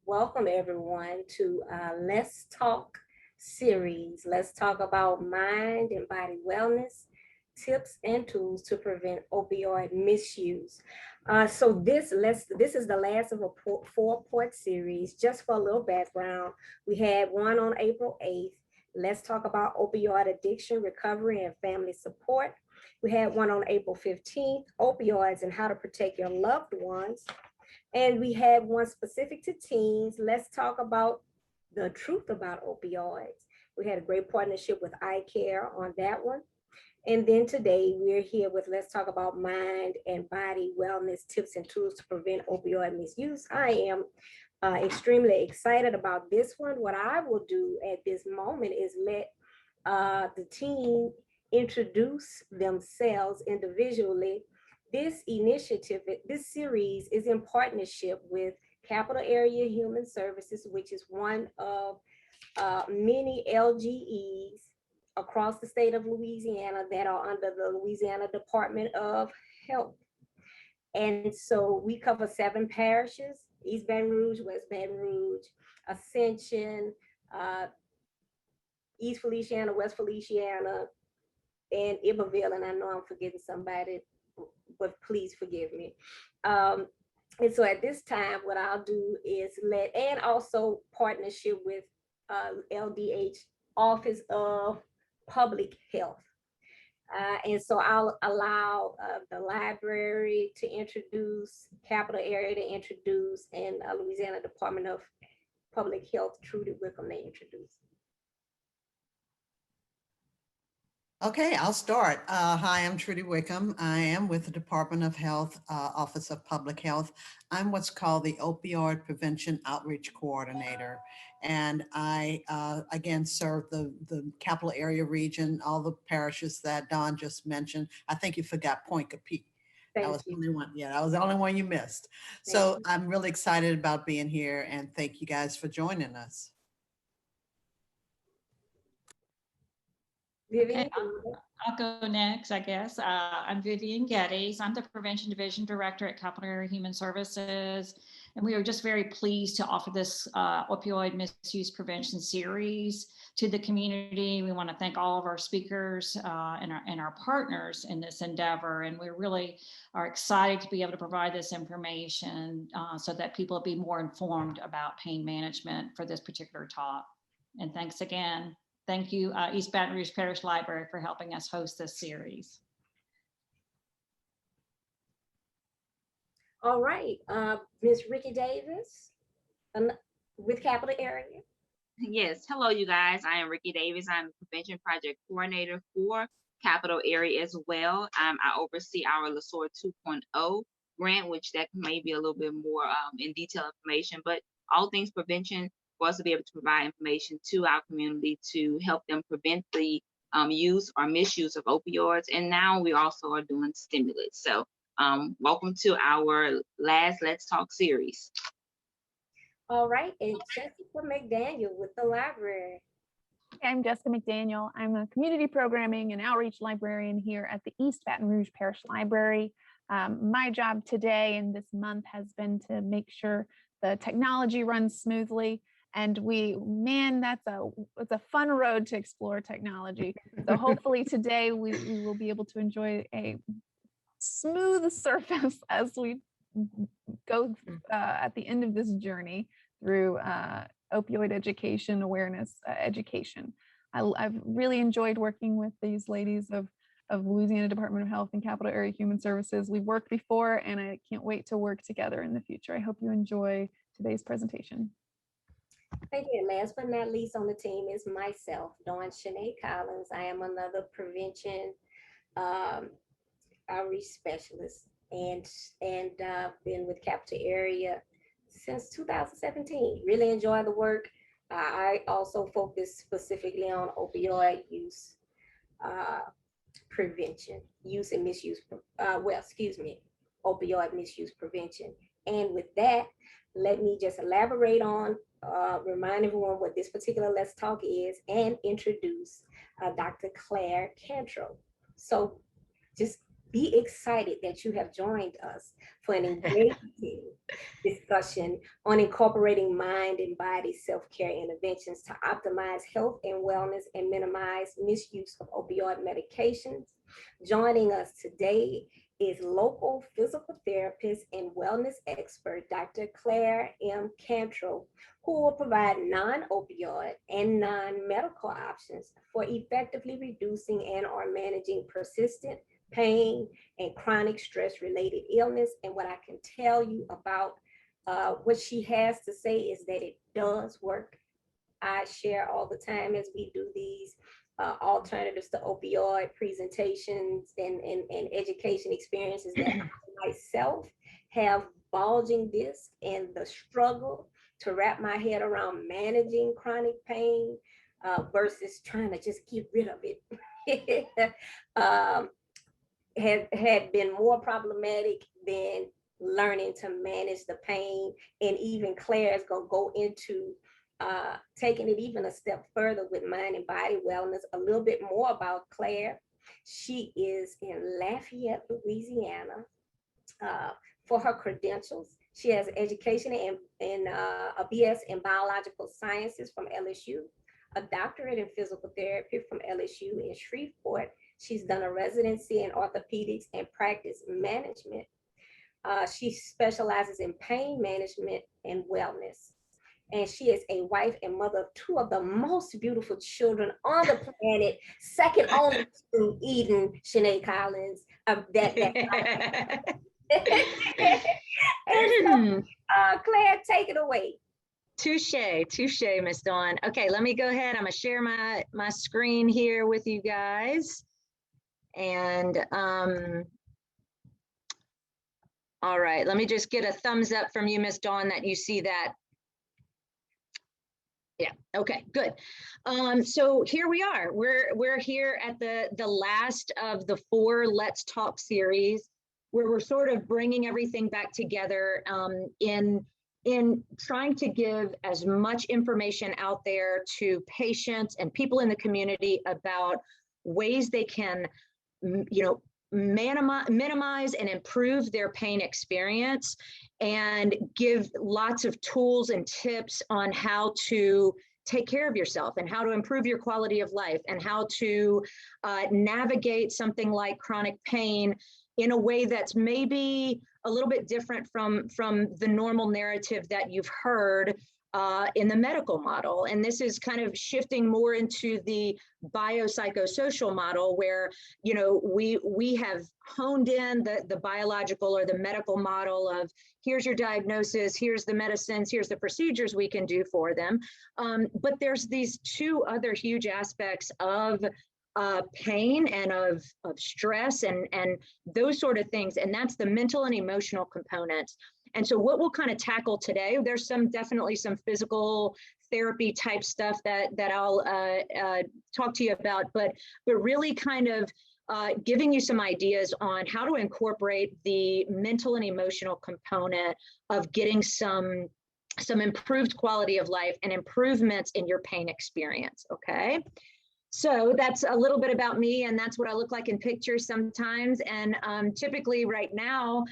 Welcome everyone to Let's Talk series. Let's talk about mind and body wellness, tips and tools to prevent opioid misuse. This is the last of a four-part series. Just for a little background, we had one on April 8th. Let's talk about opioid addiction, recovery, and family support. We had one on April 15th, opioids and how to protect your loved ones. And we had one specific to teens. Let's talk about the truth about opioids. We had a great partnership with eye care on that one. And then today we're here with Let's Talk About Mind and Body Wellness Tips and Tools to Prevent Opioid Misuse. I am extremely excited about this one. What I will do at this moment is let the team introduce themselves individually. This initiative, this series is in partnership with Capital Area Human Services, which is one of many LGEs across the state of Louisiana that are under the Louisiana Department of Health. And so we cover 7 parishes: East Baton Rouge, West Baton Rouge, Ascension, East Feliciana, West Feliciana, and Iberville. And I know I'm forgetting somebody, but please forgive me. And so at this time, what I'll do is and also partnership with LDH, Office of Public Health. And so I'll allow the library to introduce, Capital Area to introduce, and Louisiana Department of Public Health, Trudy Wickham, they introduce. Okay, I'll start. Hi, I'm Trudy Wickham. I am with the Department of Health, Office of Public Health. I'm what's called the Opioid Prevention Outreach Coordinator. And I, again, serve the Capital Area region, all the parishes that Don just mentioned. I think you forgot Point Capee. That was the only one. Yeah, that was the only one you missed. So I'm really excited about being here, and thank you guys for joining us. Okay, I'll go next, I guess. I'm Vivian Geddes. I'm the Prevention Division Director at Capital Area Human Services. And we are just very pleased to offer this opioid misuse prevention series to the community. We want to thank all of our speakers and our partners in this endeavor. And we really are excited to be able to provide this information so that people will be more informed about pain management for this particular talk. And thanks again. Thank you, East Baton Rouge Parish Library, for helping us host this series. All right, Ms. Ricky Davis with Capital Area. Yes, hello, you guys. I am Ricky Davis. I'm the Prevention Project Coordinator for Capital Area as well. I oversee our LaSOR 2.0 grant, which that may be a little bit more in detail information, but all things prevention, for us to be able to provide information to our community to help them prevent the use or misuse of opioids. And now we also are doing stimulants. So welcome to our last Let's Talk series. All right, and Jessica McDaniel with the library. I'm Jessica McDaniel. I'm a community programming and outreach librarian here at the East Baton Rouge Parish Library. My job today and this month has been to make sure the technology runs smoothly. And it's a fun road to explore technology. So hopefully today we will be able to enjoy a smooth surface as we go at the end of this journey through opioid education, awareness education. I've really enjoyed working with these ladies of Louisiana Department of Health and Capital Area Human Services. We've worked before, and I can't wait to work together in the future. I hope you enjoy today's presentation. Thank you. And last but not least on the team is myself, Dawn Shanae Collins. I am another prevention outreach specialist and been with Capital Area since 2017. Really enjoy the work. I also focus specifically on opioid use prevention, use and misuse, opioid misuse prevention. And with that, let me just elaborate on, remind everyone what this particular Let's Talk is, and introduce Dr. Claire Kantrow. So just be excited that you have joined us for an engaging discussion on incorporating mind and body self-care interventions to optimize health and wellness and minimize misuse of opioid medications. Joining us today is local physical therapist and wellness expert, Dr. Claire M. Kantrow, who will provide non-opioid and non-medical options for effectively reducing and or managing persistent pain and chronic stress-related illness. And what I can tell you about what she has to say is that it does work. I share all the time as we do these alternatives to opioid presentations and education experiences that I myself have bulging disc and the struggle to wrap my head around managing chronic pain versus trying to just get rid of it. Had been more problematic than learning to manage the pain. And even Claire is going to go into taking it even a step further with mind and body wellness. A little bit more about Claire. She is in Lafayette, Louisiana. For her credentials, she has education in a BS in biological sciences from LSU, a doctorate in physical therapy from LSU in Shreveport. She's done a residency in orthopedics and practice management. She specializes in pain management and wellness. And she is a wife and mother of two of the most beautiful children on the planet, second only to Eden, Sinead Collins. And so, Claire, take it away. Touche, Miss Dawn. Okay, let me go ahead. I'm gonna share my screen here with you guys. And all right, let me just get a thumbs up from you, Miss Dawn, that you see that. Yeah, okay, good. So here we are. We're here at the last of the 4 Let's Talk series, where we're sort of bringing everything back together in trying to give as much information out there to patients and people in the community about ways they can, minimize and improve their pain experience, and give lots of tools and tips on how to take care of yourself and how to improve your quality of life and how to navigate something like chronic pain in a way that's maybe a little bit different from the normal narrative that you've heard in the medical model. And this is kind of shifting more into the biopsychosocial model, where we have honed in the biological or the medical model of here's your diagnosis, here's the medicines, here's the procedures we can do for them. But there's these 2 other huge aspects of pain and of stress and those sort of things. And that's the mental and emotional components. And so what we'll kind of tackle today, there's definitely some physical therapy type stuff that I'll talk to you about, but really kind of giving you some ideas on how to incorporate the mental and emotional component of getting some improved quality of life and improvements in your pain experience, okay? So that's a little bit about me, and that's what I look like in pictures sometimes. And typically right now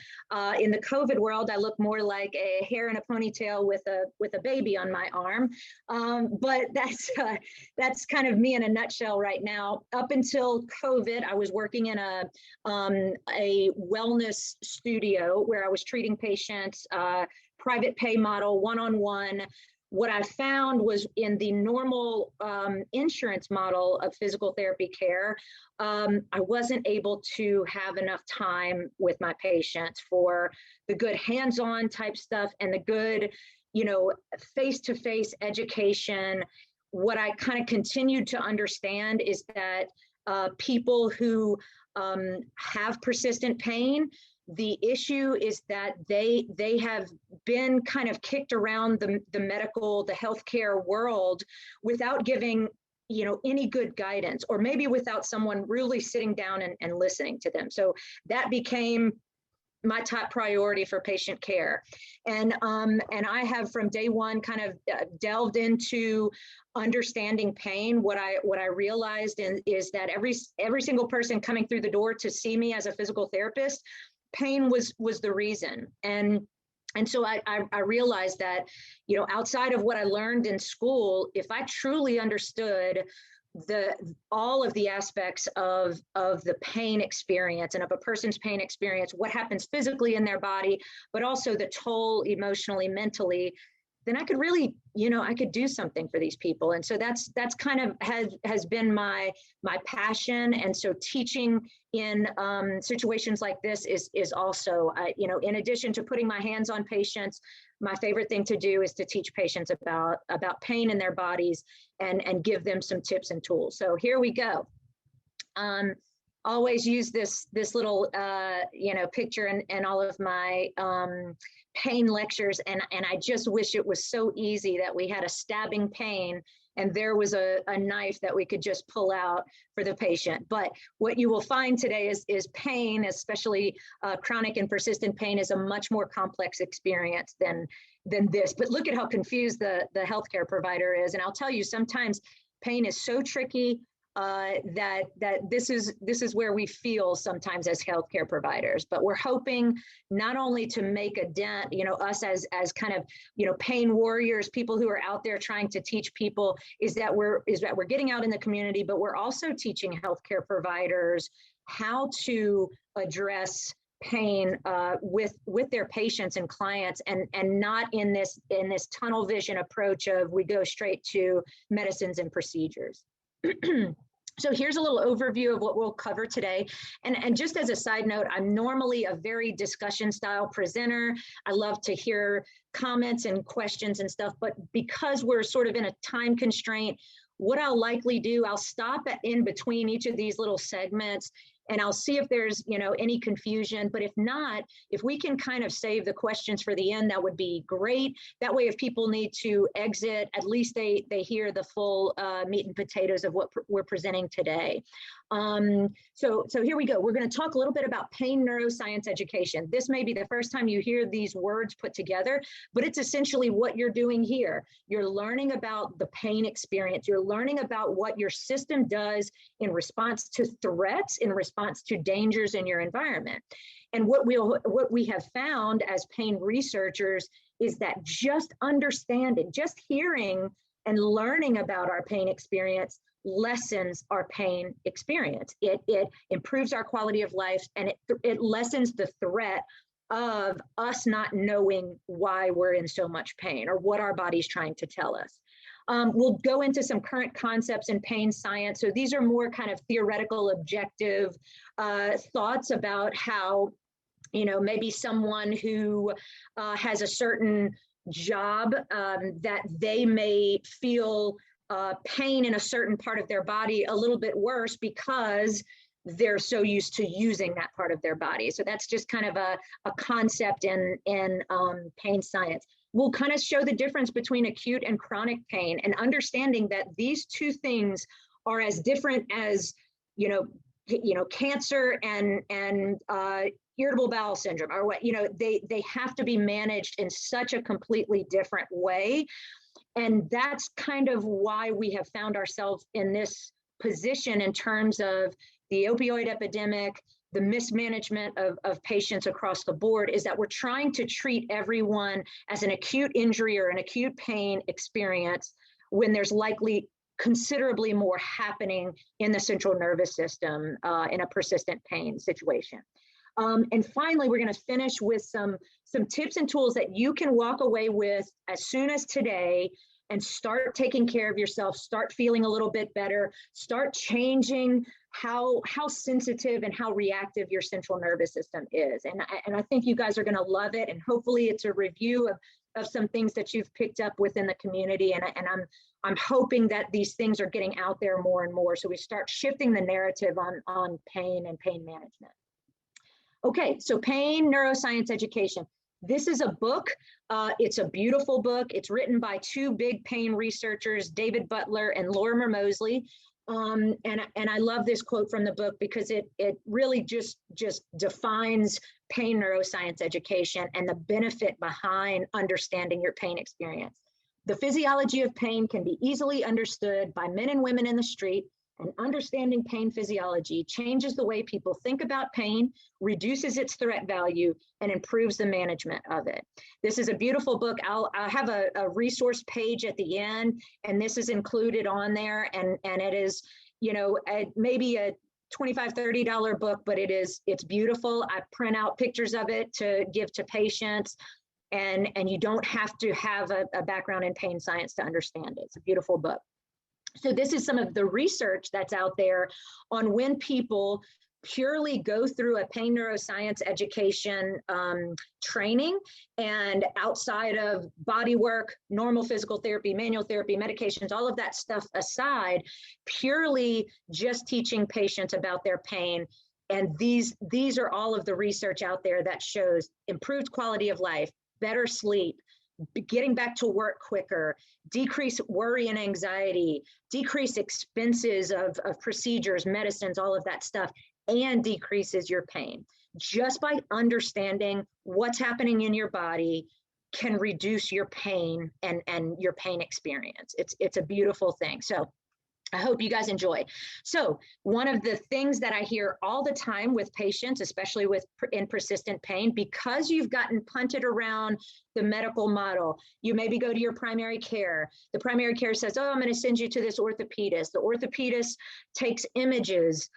in the COVID world, I look more like a hair in a ponytail with a baby on my arm. But that's kind of me in a nutshell right now. Up until COVID, I was working in a wellness studio where I was treating patients, private pay model, one-on-one. What I found was in the normal insurance model of physical therapy care, I wasn't able to have enough time with my patients for the good hands-on type stuff and the good, face-to-face education. What I kind of continued to understand is that people who have persistent pain, the issue is that they have been kind of kicked around the medical, the healthcare world without giving, any good guidance, or maybe without someone really sitting down and listening to them. So that became my top priority for patient care. And I have from day one kind of delved into understanding pain. What I realized is that every single person coming through the door to see me as a physical therapist, pain was the reason. And And so I realized that, you know, outside of what I learned in school, if I truly understood all of the aspects of the pain experience and of a person's pain experience, what happens physically in their body, but also the toll emotionally, mentally, then I could really, you know, I could do something for these people. And so that's kind of has been my passion. And so teaching in situations like this is also, you know, in addition to putting my hands on patients, my favorite thing to do is to teach patients about pain in their bodies and give them some tips and tools. So here we go. Always use this little you know, picture in all of my pain lectures, and I just wish it was so easy that we had a stabbing pain and there was a knife that we could just pull out for the patient. But what you will find today is pain, especially chronic and persistent pain, is a much more complex experience than this. But look at how confused the healthcare provider is. And I'll tell you, sometimes pain is so tricky that this is where we feel sometimes as healthcare providers. But we're hoping not only to make a dent, you know, us as kind of, you know, pain warriors, people who are out there trying to teach people, is that we're getting out in the community, but we're also teaching healthcare providers how to address pain with their patients and clients, and not in this tunnel vision approach of we go straight to medicines and procedures. So here's a little overview of what we'll cover today. And just as a side note, I'm normally a very discussion style presenter. I love to hear comments and questions and stuff, but because we're sort of in a time constraint, what I'll likely do, I'll stop in between each of these little segments and I'll see if there's, you know, any confusion. But if not, if we can kind of save the questions for the end, that would be great. That way, if people need to exit, at least they hear the full meat and potatoes of what we're presenting today. So here we go. We're going to talk a little bit about pain neuroscience education. This may be the first time you hear these words put together, but it's essentially what you're doing here. You're learning about the pain experience. You're learning about what your system does in response to threats, in response to dangers in your environment. And what we have found as pain researchers is that just understanding, just hearing and learning about our pain experience lessens our pain experience. It improves our quality of life, and it lessens the threat of us not knowing why we're in so much pain or what our body's trying to tell us. We'll go into some current concepts in pain science. So these are more kind of theoretical, objective thoughts about how, you know, maybe someone who has a certain job that they may feel pain in a certain part of their body a little bit worse because they're so used to using that part of their body. So that's just kind of a concept in pain science. We'll kind of show the difference between acute and chronic pain, and understanding that these two things are as different as, you know, cancer and irritable bowel syndrome, or what, you know, they have to be managed in such a completely different way. And that's kind of why we have found ourselves in this position in terms of the opioid epidemic, the mismanagement of patients across the board, is that we're trying to treat everyone as an acute injury or an acute pain experience when there's likely considerably more happening in the central nervous system in a persistent pain situation. And finally, we're going to finish with some tips and tools that you can walk away with as soon as today and start taking care of yourself, start feeling a little bit better, start changing how sensitive and how reactive your central nervous system is. And I think you guys are going to love it. And hopefully it's a review of some things that you've picked up within the community. And I'm hoping that these things are getting out there more and more, so we start shifting the narrative on pain and pain management. Okay, so pain neuroscience education. This is a book. It's a beautiful book. It's written by two big pain researchers, David Butler and Lorimer Moseley. And I love this quote from the book because it really just defines pain neuroscience education and the benefit behind understanding your pain experience. The physiology of pain can be easily understood by men and women in the street And understanding pain physiology changes the way people think about pain, reduces its threat value, and improves the management of it. This is a beautiful book. I'll have a resource page at the end, and this is included on there. And it is, you know, maybe a $25, $30 book, but it's beautiful. I print out pictures of it to give to patients. And you don't have to have a background in pain science to understand it. It's a beautiful book. So this is some of the research that's out there on when people purely go through a pain neuroscience education training, and outside of body work, normal physical therapy, manual therapy, medications, all of that stuff aside, purely just teaching patients about their pain. And these are all of the research out there that shows improved quality of life, better sleep, getting back to work quicker, decrease worry and anxiety, decrease expenses of procedures, medicines, all of that stuff, and decreases your pain. Just by understanding what's happening in your body can reduce your pain and your pain experience. It's a beautiful thing. So I hope you guys enjoy. So one of the things that I hear all the time with patients, especially in persistent pain, because you've gotten punted around the medical model, you maybe go to your primary care. The primary care says, oh, I'm going to send you to this orthopedist. The orthopedist takes images,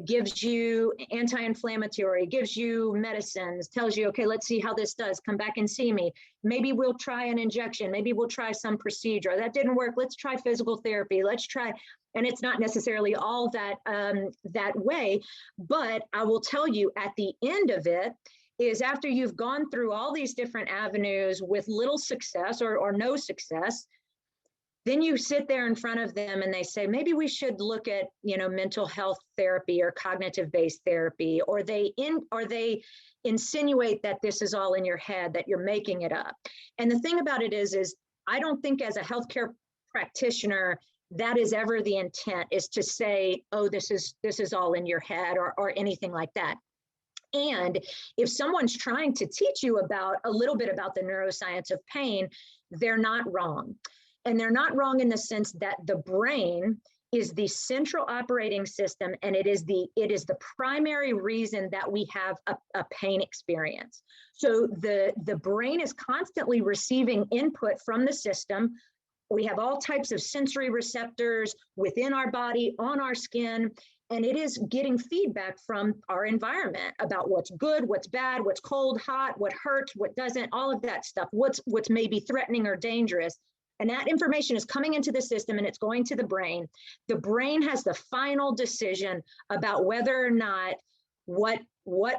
gives you anti-inflammatory, gives you medicines, tells you, okay, let's see how this does. Come back and see me. Maybe we'll try an injection. Maybe we'll try some procedure. That didn't work. Let's try physical therapy. Let's try. And it's not necessarily all that way. But I will tell you, at the end of it, is after you've gone through all these different avenues with little success or no success, then you sit there in front of them and they say, maybe we should look at, mental health therapy or cognitive-based therapy, or they insinuate that this is all in your head, that you're making it up. And the thing about it is I don't think as a healthcare practitioner, that is ever the intent, is to say, oh, this is all in your head or anything like that. And if someone's trying to teach you a little bit about the neuroscience of pain, they're not wrong. And they're not wrong in the sense that the brain is the central operating system, and it is the primary reason that we have a pain experience. So the brain is constantly receiving input from the system. We have all types of sensory receptors within our body, on our skin, and it is getting feedback from our environment about what's good, what's bad, what's cold, hot, what hurts, what doesn't, all of that stuff, what's maybe threatening or dangerous. And that information is coming into the system and it's going to the brain. The brain has the final decision about whether or not what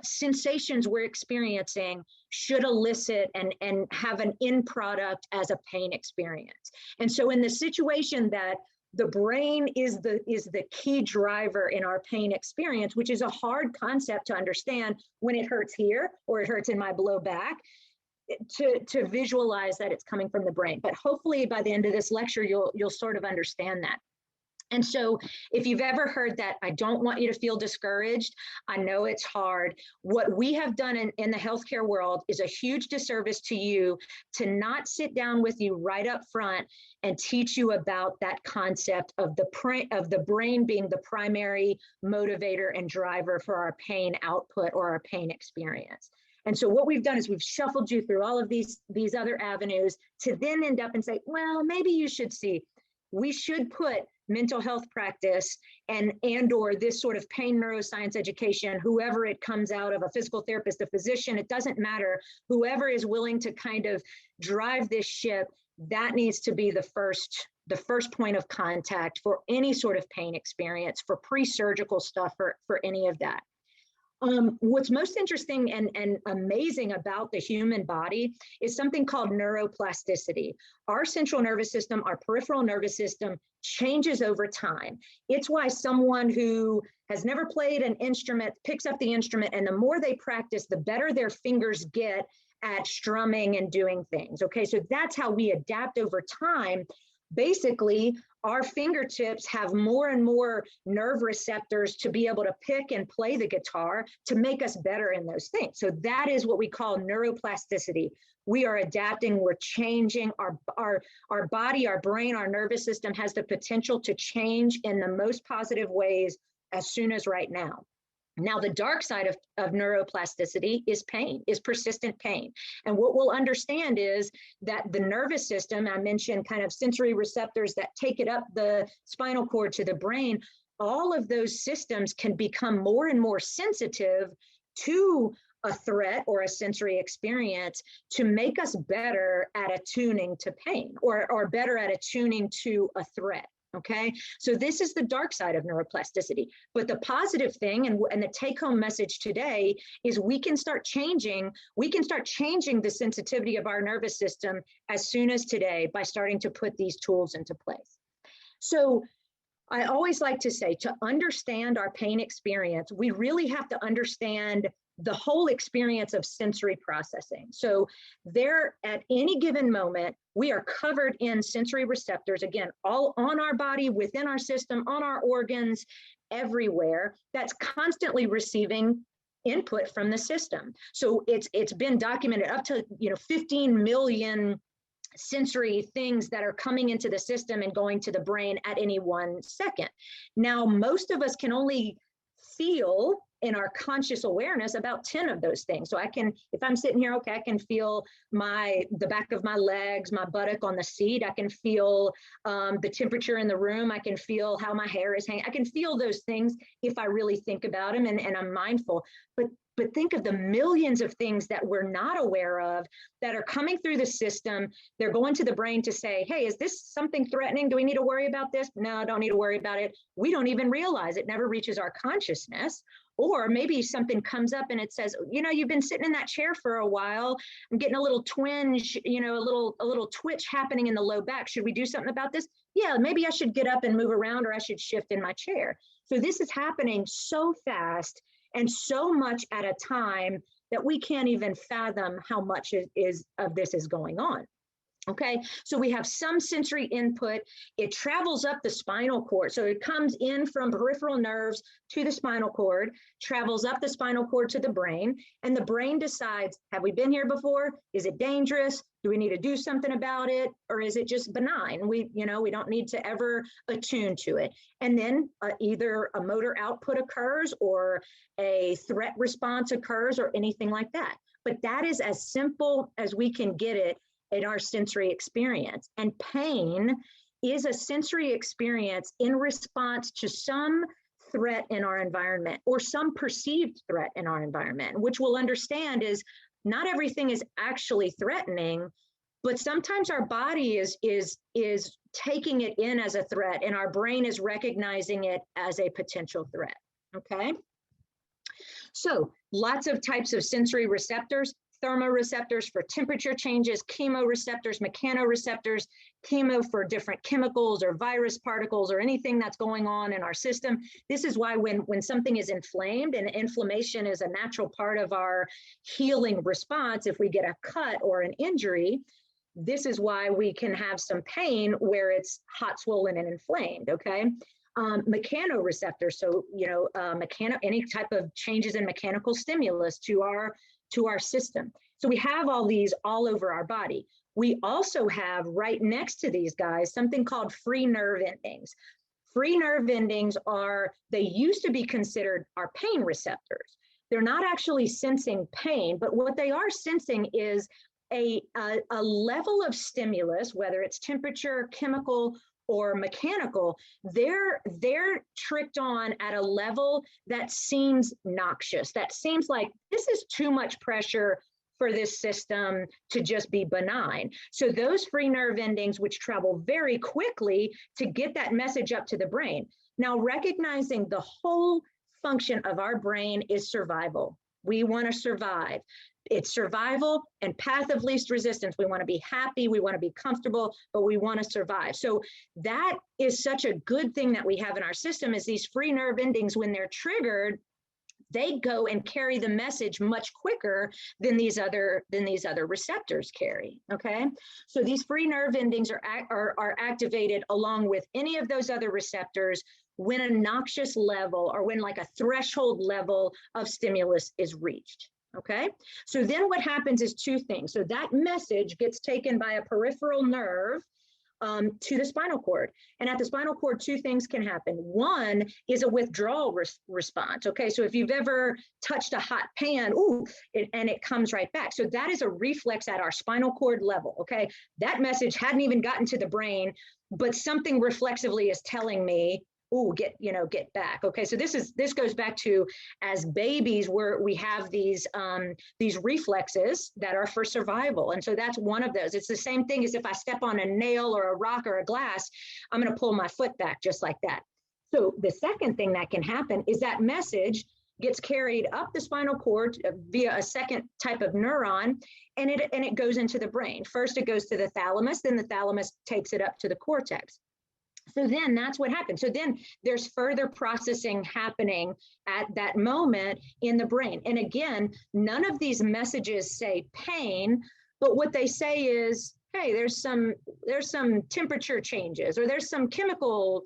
sensations we're experiencing should elicit and have an end product as a pain experience. And so in the situation that the brain is the key driver in our pain experience, which is a hard concept to understand when it hurts here or it hurts in my below back, to visualize that it's coming from the brain. But hopefully by the end of this lecture, you'll sort of understand that. And so if you've ever heard that, I don't want you to feel discouraged. I know it's hard. What we have done in the healthcare world is a huge disservice to you to not sit down with you right up front and teach you about that concept of the brain being the primary motivator and driver for our pain output or our pain experience. And so what we've done is we've shuffled you through all of these other avenues to then end up and say, well, maybe you should see, we should put mental health practice and or this sort of pain neuroscience education, whoever it comes out of, a physical therapist, a physician, it doesn't matter, whoever is willing to kind of drive this ship, that needs to be the first point of contact for any sort of pain experience, for pre-surgical stuff, for any of that. What's most interesting and amazing about the human body is something called neuroplasticity. Our central nervous system, our peripheral nervous system changes over time. It's why someone who has never played an instrument picks up the instrument, and the more they practice, the better their fingers get at strumming and doing things. Okay, so that's how we adapt over time. basically our fingertips have more and more nerve receptors to be able to pick and play the guitar to make us better in those things. So that is what we call neuroplasticity. We are adapting, we're changing our body, our brain, our nervous system has the potential to change in the most positive ways as soon as right now. Now, the dark side of neuroplasticity is pain, is persistent pain. And what we'll understand is that the nervous system, I mentioned kind of sensory receptors that take it up the spinal cord to the brain, all of those systems can become more and more sensitive to a threat or a sensory experience to make us better at attuning to pain or better at attuning to a threat. Okay, so this is the dark side of neuroplasticity. But the positive thing and the take-home message today is we can start changing the sensitivity of our nervous system as soon as today by starting to put these tools into place. So I always like to say, to understand our pain experience, we really have to understand the whole experience of sensory processing. So there, at any given moment, we are covered in sensory receptors, again, all on our body, within our system, on our organs, everywhere, that's constantly receiving input from the system. So it's been documented up to 15 million sensory things that are coming into the system and going to the brain at any 1 second. Now, most of us can only feel in our conscious awareness about 10 of those things. So I can, if I'm sitting here, okay, I can feel the back of my legs, my buttock on the seat. I can feel the temperature in the room. I can feel how my hair is hanging. I can feel those things if I really think about them and I'm mindful. But think of the millions of things that we're not aware of that are coming through the system. They're going to the brain to say, hey, is this something threatening? Do we need to worry about this? No, don't need to worry about it. We don't even realize it never reaches our consciousness. Or maybe something comes up and it says, you've been sitting in that chair for a while. I'm getting a little twinge, a little twitch happening in the low back. Should we do something about this? Yeah, maybe I should get up and move around, or I should shift in my chair. So this is happening so fast and so much at a time that we can't even fathom how much of this is going on. Okay, so we have some sensory input. It travels up the spinal cord. So it comes in from peripheral nerves to the spinal cord, travels up the spinal cord to the brain, and the brain decides, have we been here before? Is it dangerous? Do we need to do something about it? Or is it just benign? We don't need to ever attune to it. And then either a motor output occurs or a threat response occurs or anything like that. But that is as simple as we can get it in our sensory experience. And pain is a sensory experience in response to some threat in our environment or some perceived threat in our environment, which we'll understand is not everything is actually threatening, but sometimes our body is taking it in as a threat and our brain is recognizing it as a potential threat, okay? So lots of types of sensory receptors. Thermoreceptors for temperature changes, chemoreceptors, mechanoreceptors, chemo for different chemicals or virus particles or anything that's going on in our system. This is why when something is inflamed, and inflammation is a natural part of our healing response, if we get a cut or an injury, this is why we can have some pain where it's hot, swollen, and inflamed, okay? Mechanoreceptors, so any type of changes in mechanical stimulus to our system. So we have all these all over our body. We also have right next to these guys something called free nerve endings. Free nerve endings they used to be considered our pain receptors. They're not actually sensing pain, but what they are sensing is a level of stimulus, whether it's temperature, chemical, or mechanical, they're tricked on at a level that seems noxious. That seems like this is too much pressure for this system to just be benign. So those free nerve endings, which travel very quickly to get that message up to the brain. Now, recognizing the whole function of our brain is survival. We want to survive. It's survival and path of least resistance. We want to be happy, we want to be comfortable, but we want to survive. So that is such a good thing that we have in our system is these free nerve endings, when they're triggered, they go and carry the message much quicker than these other receptors carry. Okay, so these free nerve endings are activated along with any of those other receptors when a noxious level or when like a threshold level of stimulus is reached. Okay, so then what happens is two things. So that message gets taken by a peripheral nerve to the spinal cord. And at the spinal cord, two things can happen. One is a withdrawal response. Okay, so if you've ever touched a hot pan, and it comes right back. So that is a reflex at our spinal cord level. Okay, that message hadn't even gotten to the brain, but something reflexively is telling me, get back. Okay, so this goes back to as babies where we have these reflexes that are for survival, and so that's one of those. It's the same thing as if I step on a nail or a rock or a glass, I'm going to pull my foot back just like that. So the second thing that can happen is that message gets carried up the spinal cord via a second type of neuron, and it goes into the brain. First, it goes to the thalamus, then the thalamus takes it up to the cortex. So then that's what happens. So then there's further processing happening at that moment in the brain. And again, none of these messages say pain, but what they say is, hey, there's some temperature changes, or there's some chemical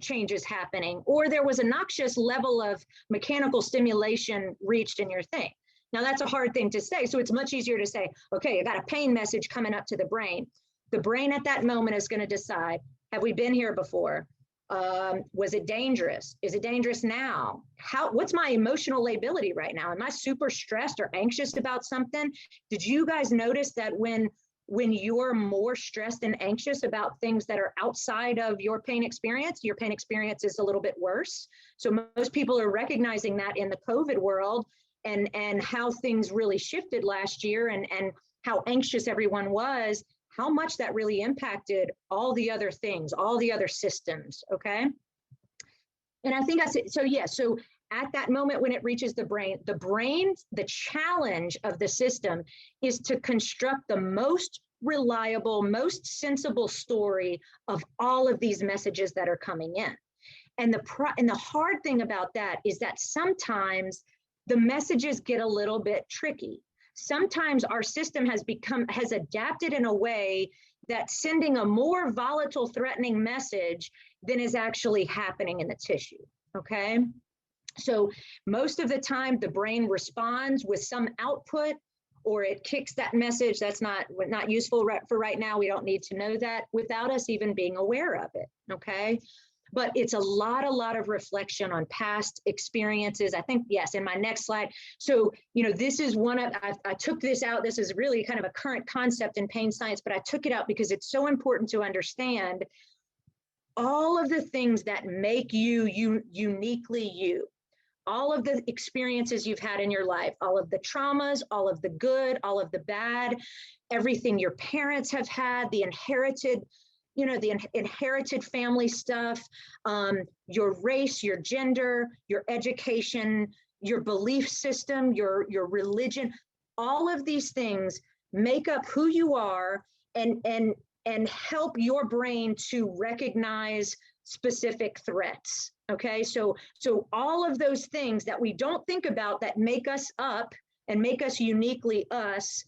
changes happening, or there was a noxious level of mechanical stimulation reached in your thing. Now that's a hard thing to say. So it's much easier to say, okay, I got a pain message coming up to the brain. The brain at that moment is going to decide, have we been here before? Was it dangerous? Is it dangerous now? What's my emotional lability right now? Am I super stressed or anxious about something? Did you guys notice that when you're more stressed and anxious about things that are outside of your pain experience is a little bit worse? So most people are recognizing that in the COVID world and how things really shifted last year and how anxious everyone was, how much that really impacted all the other things, all the other systems, okay? And I think so at that moment when it reaches the brain, the challenge of the system is to construct the most reliable, most sensible story of all of these messages that are coming in. And the hard thing about that is that sometimes the messages get a little bit tricky. Sometimes our system has adapted in a way that's sending a more volatile, threatening message than is actually happening in the tissue, okay? So most of the time, the brain responds with some output, or it kicks that message that's not useful for right now. We don't need to know that without us even being aware of it, okay? But it's a lot of reflection on past experiences. I think, yes, in my next slide. So, this is I took this out. This is really kind of a current concept in pain science, but I took it out because it's so important to understand all of the things that make you uniquely you. All of the experiences you've had in your life, all of the traumas, all of the good, all of the bad, everything your parents have had, the inherited family stuff, your race, your gender, your education, your belief system, your religion, all of these things make up who you are and help your brain to recognize specific threats. Okay, so all of those things that we don't think about that make us up and make us uniquely us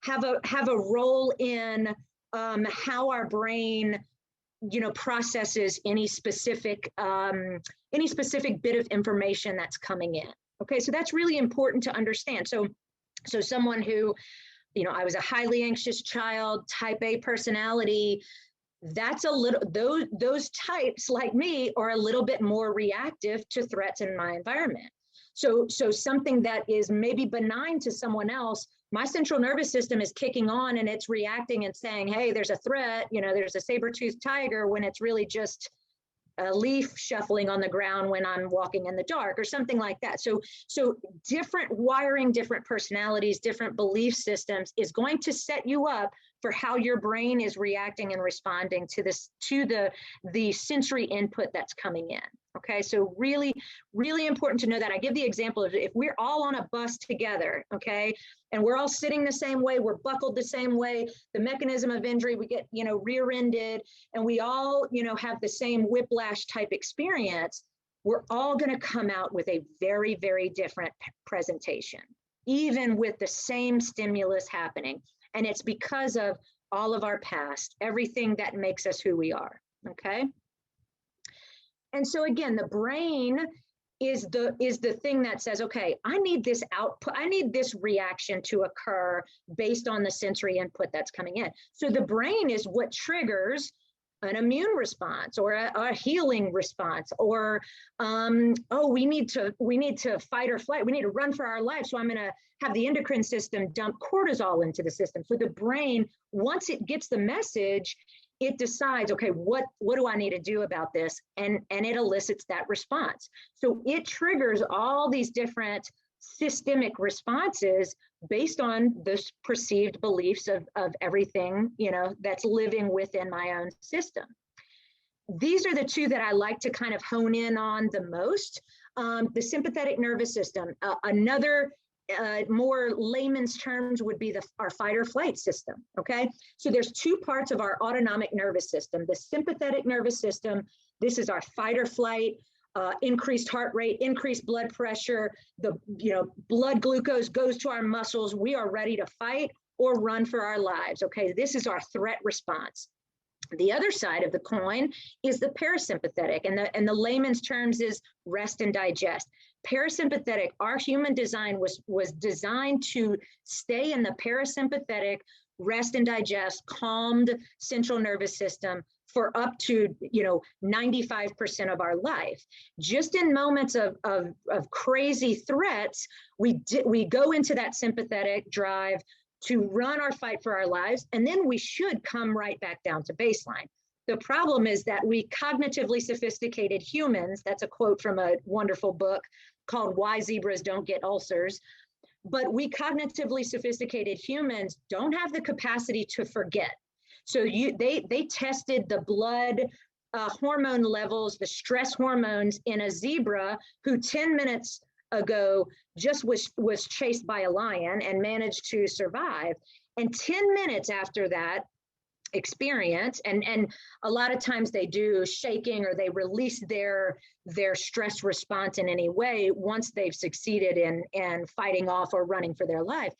have a role in how our brain, processes any specific bit of information that's coming in. Okay, so that's really important to understand. So someone who, I was a highly anxious child, type A personality, that's a little, those types like me are a little bit more reactive to threats in my environment. So something that is maybe benign to someone else, my central nervous system is kicking on and it's reacting and saying, hey, there's a threat, there's a saber-toothed tiger, when it's really just a leaf shuffling on the ground when I'm walking in the dark or something like that. So different wiring, different personalities, different belief systems is going to set you up for how your brain is reacting and responding to the sensory input that's coming in. Okay, so really, really important to know that. I give the example of if we're all on a bus together, okay, and we're all sitting the same way, we're buckled the same way, the mechanism of injury, we get, rear-ended, and we all, have the same whiplash type experience. we're all going to come out with a very, very different presentation, even with the same stimulus happening. And it's because of all of our past, everything that makes us who we are, okay? And so again, the brain is the thing that says, okay, I need this output, I need this reaction to occur based on the sensory input that's coming in. So the brain is what triggers an immune response or a healing response, or oh, we need to fight or flight, we need to run for our lives, so I'm going to have the endocrine system dump cortisol into the system. So the brain, once it gets the message, it decides, okay, what do I need to do about this? And it elicits that response. So it triggers all these different systemic responses based on the perceived beliefs of everything, you know, that's living within my own system. These are the two that I like to kind of hone in on the most. The sympathetic nervous system, another more layman's terms would be our fight or flight system, okay? So there's two parts of our autonomic nervous system. The sympathetic nervous system, this is our fight or flight, increased heart rate, increased blood pressure, the blood glucose goes to our muscles. We are ready to fight or run for our lives, okay? This is our threat response. The other side of the coin is the parasympathetic, and the layman's terms is rest and digest. Parasympathetic, our human design was designed to stay in the parasympathetic, rest and digest, calmed central nervous system for up to 95% of our life. Just in moments of crazy threats, we go into that sympathetic drive to run or fight for our lives, and then we should come right back down to baseline. The problem is that we cognitively sophisticated humans, that's a quote from a wonderful book called Why Zebras Don't Get Ulcers, but we cognitively sophisticated humans don't have the capacity to forget. So they tested the blood hormone levels, the stress hormones in a zebra who 10 minutes ago just was chased by a lion and managed to survive. And 10 minutes after that experience, and a lot of times they do shaking or they release their stress response in any way once they've succeeded in fighting off or running for their life,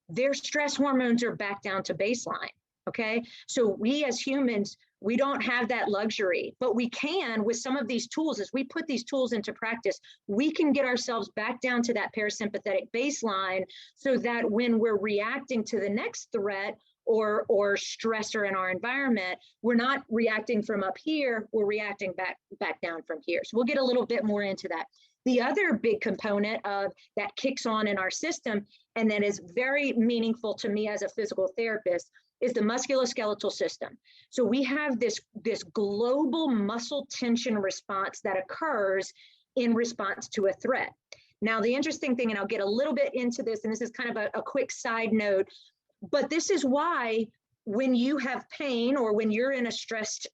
their stress hormones are back down to baseline. Okay, so we as humans, we don't have that luxury, but we can with some of these tools. As we put these tools into practice, we can get ourselves back down to that parasympathetic baseline so that when we're reacting to the next threat or stressor in our environment, we're not reacting from up here, we're reacting back down from here. So we'll get a little bit more into that. The other big component of that kicks on in our system, and that is very meaningful to me as a physical therapist, is the musculoskeletal system. So we have this global muscle tension response that occurs in response to a threat. Now, the interesting thing, and I'll get a little bit into this, and this is kind of a quick side note, but this is why when you have pain or when you're in a stressed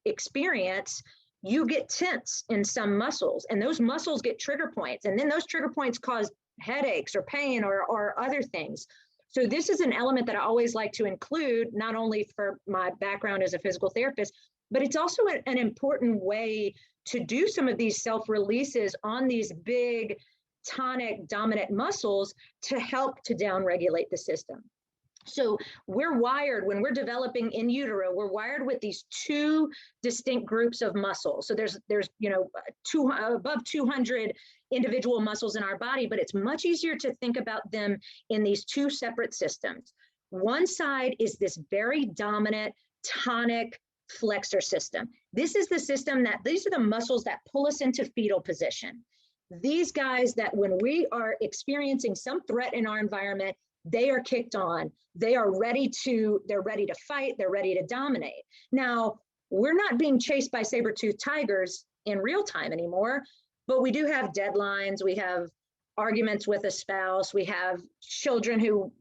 experience, you get tense in some muscles, and those muscles get trigger points, and then those trigger points cause headaches or pain or other things. So this is an element that I always like to include, not only for my background as a physical therapist, but it's also an important way to do some of these self-releases on these big tonic dominant muscles to help to downregulate the system. So we're wired, when we're developing in utero, we're wired with these two distinct groups of muscles. So there's above 200 individual muscles in our body, but it's much easier to think about them in these two separate systems. One side is this very dominant tonic flexor system. This is the system these are the muscles that pull us into fetal position. These guys that when we are experiencing some threat in our environment, they are kicked on. They're ready to fight. They're ready to dominate. Now, we're not being chased by saber-toothed tigers in real time anymore, but we do have deadlines. We have arguments with a spouse. We have children who,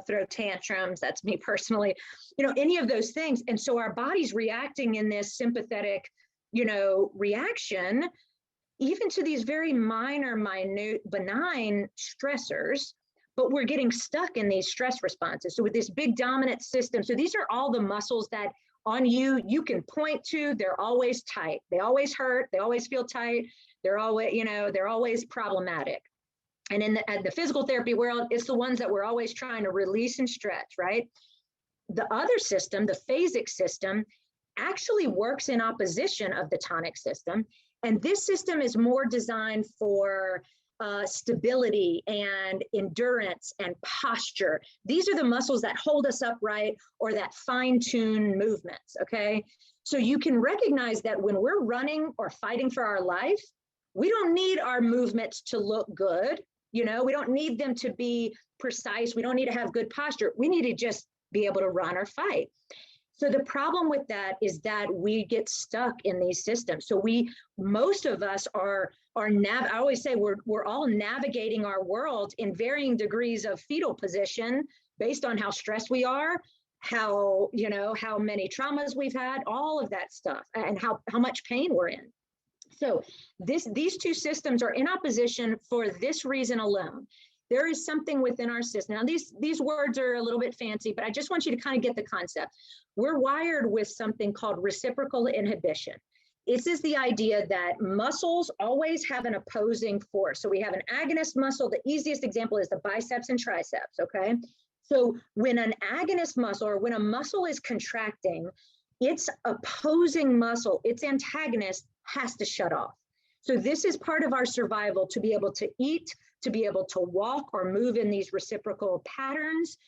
throw tantrums. That's me personally, any of those things. And so our body's reacting in this sympathetic, reaction, even to these very minor, minute, benign stressors, but we're getting stuck in these stress responses. So with this big dominant system, so these are all the muscles that on you, you can point to, they're always tight. They always hurt. They always feel tight. They're always, they're always problematic. And in the physical therapy world, it's the ones that we're always trying to release and stretch, right? The other system, the phasic system, actually works in opposition of the tonic system. And this system is more designed for stability and endurance and posture. These are the muscles that hold us upright or that fine-tune movements, okay? So you can recognize that when we're running or fighting for our life, we don't need our movements to look good. We don't need them to be precise. We don't need to have good posture. We need to just be able to run or fight. So the problem with that is that we get stuck in these systems. So most of us I always say we're all navigating our world in varying degrees of fetal position based on how stressed we are, how many traumas we've had, all of that stuff, and how much pain we're in. So these two systems are in opposition for this reason alone. There is something within our system. Now, these words are a little bit fancy, but I just want you to kind of get the concept. We're wired with something called reciprocal inhibition. This is the idea that muscles always have an opposing force. So we have an agonist muscle. The easiest example is the biceps and triceps, okay? So when an agonist muscle, or when a muscle is contracting, its opposing muscle, its antagonist, has to shut off. So this is part of our survival, to be able to eat, to be able to walk or move in these reciprocal patterns.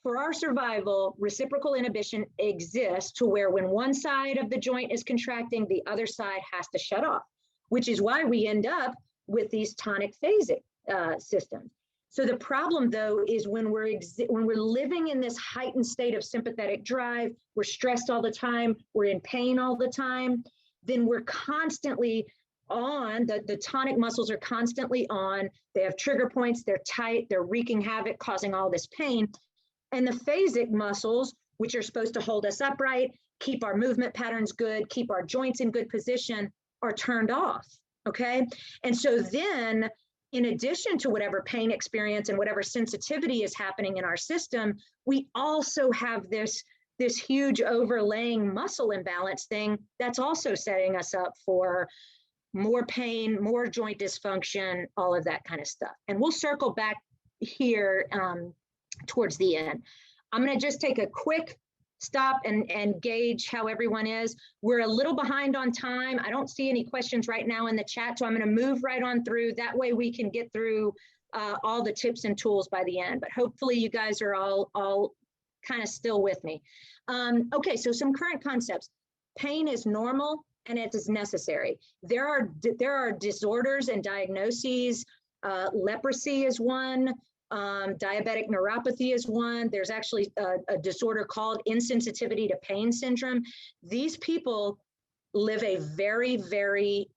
For our survival, reciprocal inhibition exists to where when one side of the joint is contracting, the other side has to shut off, which is why we end up with these tonic phasic systems. So the problem, though, is when we're living in this heightened state of sympathetic drive, we're stressed all the time, we're in pain all the time, then we're constantly on, the tonic muscles are constantly on, they have trigger points, they're tight, they're wreaking havoc, causing all this pain. And the phasic muscles, which are supposed to hold us upright, keep our movement patterns good, keep our joints in good position, are turned off, okay? And so then, in addition to whatever pain experience and whatever sensitivity is happening in our system, we also have this huge overlaying muscle imbalance thing that's also setting us up for more pain, more joint dysfunction, all of that kind of stuff. And we'll circle back here towards the end. I'm going to just take a quick stop and gauge how everyone is. We're a little behind on time. I don't see any questions right now in the chat, so I'm going to move right on through. That way we can get through all the tips and tools by the end, but hopefully you guys are all kind of still with me. Okay, so some current concepts. Pain is normal and it is necessary. There are disorders and diagnoses. Leprosy is one. Diabetic neuropathy is one. There's actually a disorder called insensitivity to pain syndrome. These people live a very, very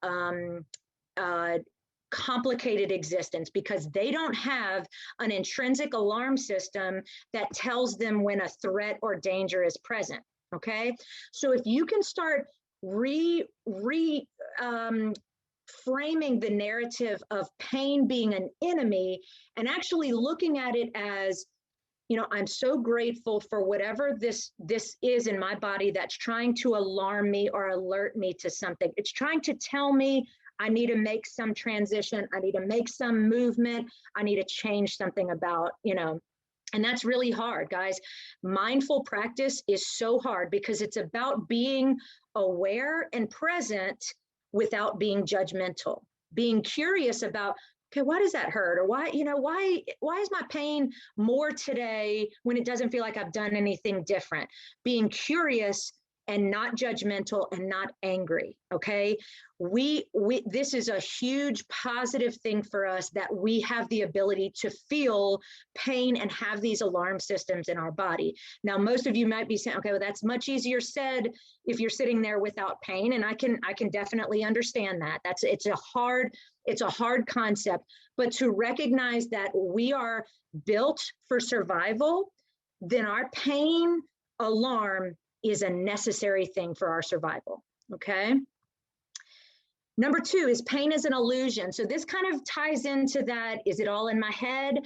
complicated existence because they don't have an intrinsic alarm system that tells them when a threat or danger is present, okay? So if you can start framing the narrative of pain being an enemy and actually looking at it as, I'm so grateful for whatever this is in my body that's trying to alarm me or alert me to something. It's trying to tell me I need to make some transition. I need to make some movement. I need to change something about, and that's really hard, guys. Mindful practice is so hard because it's about being aware and present without being judgmental, being curious about, okay, why does that hurt? Or why is my pain more today when it doesn't feel like I've done anything different? Being curious and not judgmental and not angry, okay? This is a huge positive thing for us that we have the ability to feel pain and have these alarm systems in our body. Now, most of you might be saying, okay, well, that's much easier said if you're sitting there without pain. And I can definitely understand that. It's a hard concept, but to recognize that we are built for survival, then our pain alarm is a necessary thing for our survival, okay? Number 2 is pain is an illusion. So this kind of ties into that. Is it all in my head?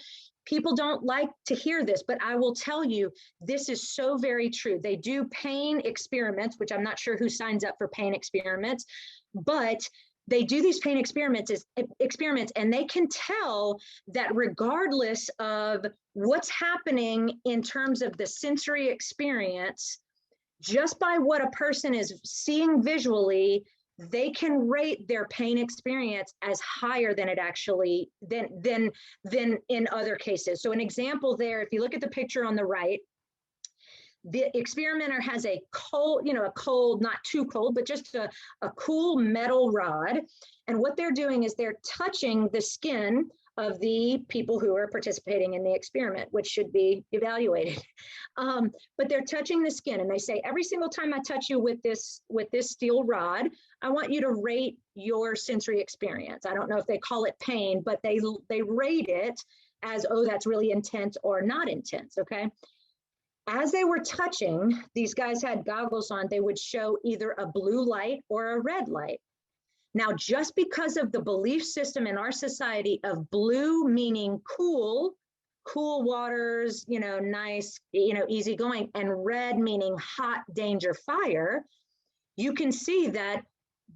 People don't like to hear this, but I will tell you, this is so very true. They do pain experiments, which I'm not sure who signs up for pain experiments, but they do these pain experiments and they can tell that regardless of what's happening in terms of the sensory experience, just by what a person is seeing visually, they can rate their pain experience as higher than it actually than in other cases. So an example there, if you look at the picture on the right, the experimenter has a cold, not too cold, but just a cool metal rod. And what they're doing is they're touching the skin of the people who are participating in the experiment, which should be evaluated. But they're touching the skin, and they say, every single time I touch you with this steel rod, I want you to rate your sensory experience. I don't know if they call it pain, but they rate it as, oh, that's really intense or not intense, okay? As they were touching, these guys had goggles on, they would show either a blue light or a red light. Now, just because of the belief system in our society of blue meaning cool waters, nice, easygoing, and red meaning hot, danger, fire, you can see that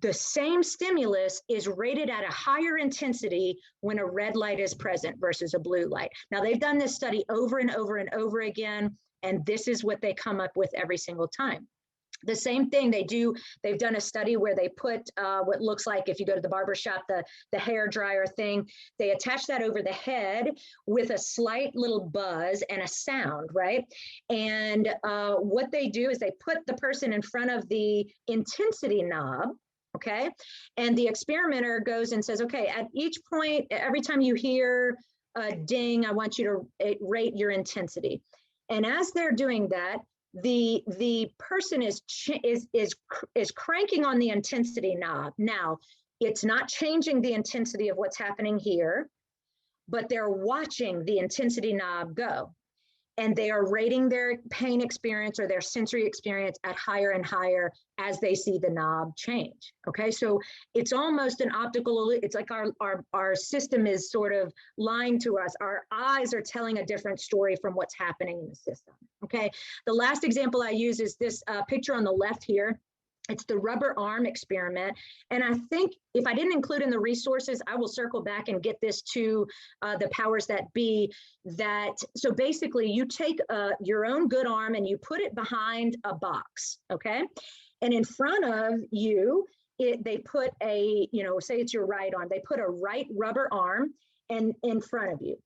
the same stimulus is rated at a higher intensity when a red light is present versus a blue light. Now, they've done this study over and over and over again, and this is what they come up with every single time. The same thing they've done a study where they put what looks like, if you go to the barber shop, the hair dryer thing, they attach that over the head with a slight little buzz and a sound, right? And what they do is they put the person in front of the intensity knob, okay? And the experimenter goes and says, okay, at each point, every time you hear a ding, I want you to rate your intensity. And as they're doing that, the person is cranking on the intensity knob. Now, it's not changing the intensity of what's happening here, but they're watching the intensity knob go. And they are rating their pain experience or their sensory experience at higher and higher as they see the knob change. Okay, so it's almost an optical, it's like our system is sort of lying to us. Our eyes are telling a different story from what's happening in the system. Okay, the last example I use is this picture on the left here. It's the rubber arm experiment. And I think if I didn't include in the resources, I will circle back and get this to the powers that be. So basically you take your own good arm and you put it behind a box, okay? And in front of you, they put say it's your right arm, they put a right rubber arm in front of you.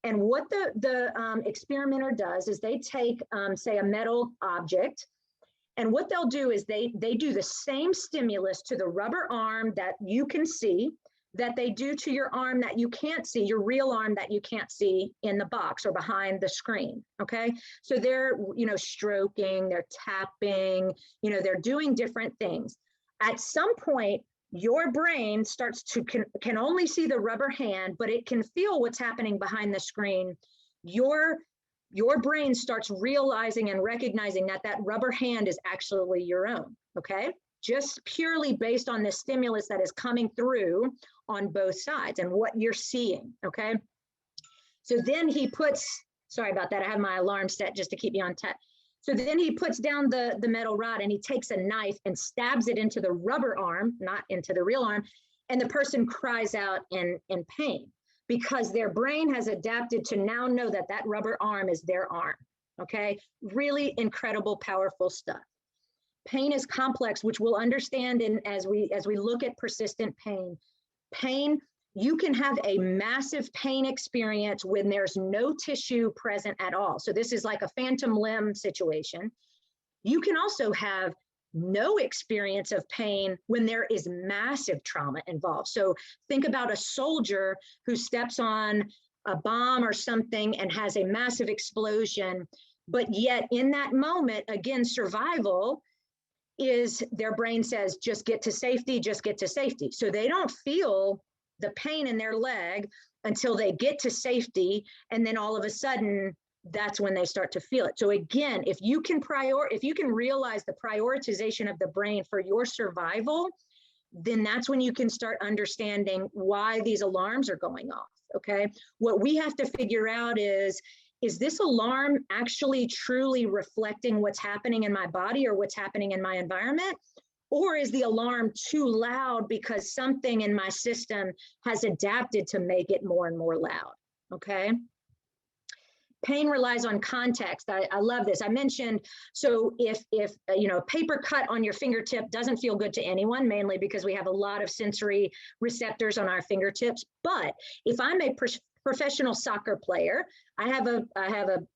And what the experimenter does is they take, say, a metal object, and what they'll do is they do the same stimulus to the rubber arm that you can see that they do to your arm that you can't see, your real arm that you can't see in the box or behind the screen, okay? So they're, stroking, they're tapping, they're doing different things. At some point, your brain starts to, can only see the rubber hand, but it can feel what's happening behind the screen. Your brain starts realizing and recognizing that rubber hand is actually your own, okay? Just purely based on the stimulus that is coming through on both sides and what you're seeing, okay? So then he puts, sorry about that, I have my alarm set just to keep you on tap. So then he puts down the metal rod and he takes a knife and stabs it into the rubber arm, not into the real arm, and the person cries out in pain, because their brain has adapted to now know that rubber arm is their arm, okay? Really incredible, powerful stuff. Pain is complex, which we'll understand as we look at persistent pain. Pain, you can have a massive pain experience when there's no tissue present at all. So this is like a phantom limb situation. You can also have no experience of pain when there is massive trauma involved. So think about a soldier who steps on a bomb or something and has a massive explosion, but yet in that moment, again, survival is, their brain says, just get to safety, just get to safety. So they don't feel the pain in their leg until they get to safety, and then all of a sudden, that's when they start to feel it. So again, if you can realize the prioritization of the brain for your survival, then that's when you can start understanding why these alarms are going off, okay? What we have to figure out is this alarm actually truly reflecting what's happening in my body or what's happening in my environment? Or is the alarm too loud because something in my system has adapted to make it more and more loud, okay? Pain relies on context. I love this. I mentioned, so if you know, a paper cut on your fingertip doesn't feel good to anyone, mainly because we have a lot of sensory receptors on our fingertips. But if I'm a professional soccer player, I have a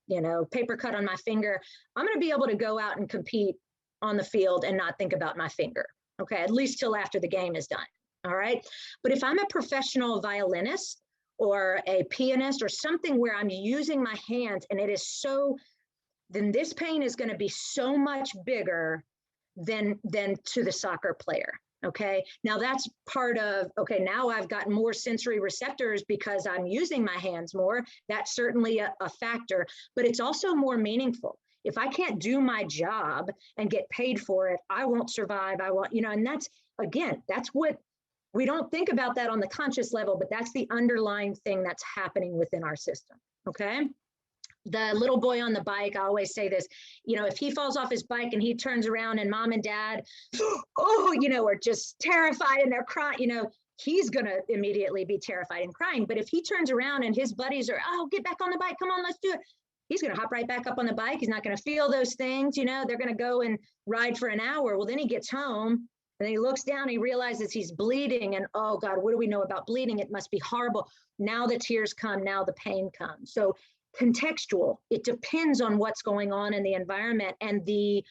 you know, paper cut on my finger, I'm going to be able to go out and compete on the field and not think about my finger, okay, at least till after the game is done. All right. But if I'm a professional violinist or a pianist or something where I'm using my hands and it is so, then this pain is going to be so much bigger than to the soccer player. Okay. Now that's part of, okay, now I've got more sensory receptors because I'm using my hands more. That's certainly a factor, but it's also more meaningful. If I can't do my job and get paid for it, I won't survive. I won't, you know, and that's, again, that's what, we don't think about that on the conscious level, but that's the underlying thing that's happening within our system, okay? The little boy on the bike, I always say this, you know, if he falls off his bike and he turns around and mom and dad, oh, you know, are just terrified and they're crying, you know, he's going to immediately be terrified and crying. But if he turns around and his buddies are, oh, get back on the bike, come on, let's do it. He's going to hop right back up on the bike. He's not going to feel those things, you know, they're going to go and ride for an hour. Well, then he gets home. And then he looks down, he realizes he's bleeding and, oh God, what do we know about bleeding? It must be horrible. Now the tears come, now the pain comes. So contextual, it depends on what's going on in the environment and the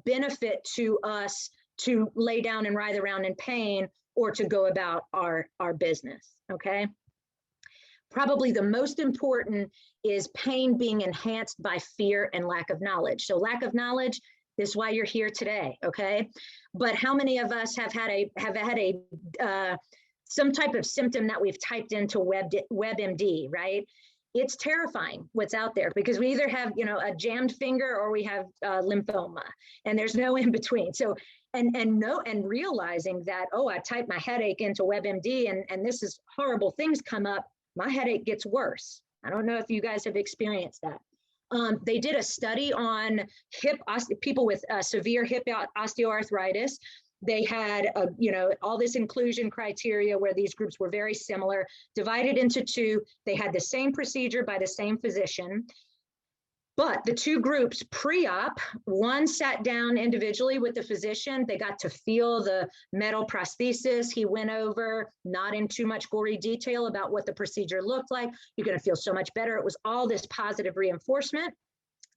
benefit to us to lay down and writhe around in pain or to go about our business, okay? Probably the most important is pain being enhanced by fear and lack of knowledge. So lack of knowledge, this is why you're here today, okay? But how many of us have had some type of symptom that we've typed into WebMD, right? It's terrifying what's out there because we either have, you know, a jammed finger or we have lymphoma, and there's no in between. So and realizing that, oh, I typed my headache into WebMD and this is horrible things come up, my headache gets worse. I don't know if you guys have experienced that. They did a study on people with severe hip osteoarthritis. They had, you know, all this inclusion criteria where these groups were very similar, divided into two. They had the same procedure by the same physician. But the two groups pre-op, one sat down individually with the physician. They got to feel the metal prosthesis. He went over, not in too much gory detail about what the procedure looked like. You're going to feel so much better. It was all this positive reinforcement.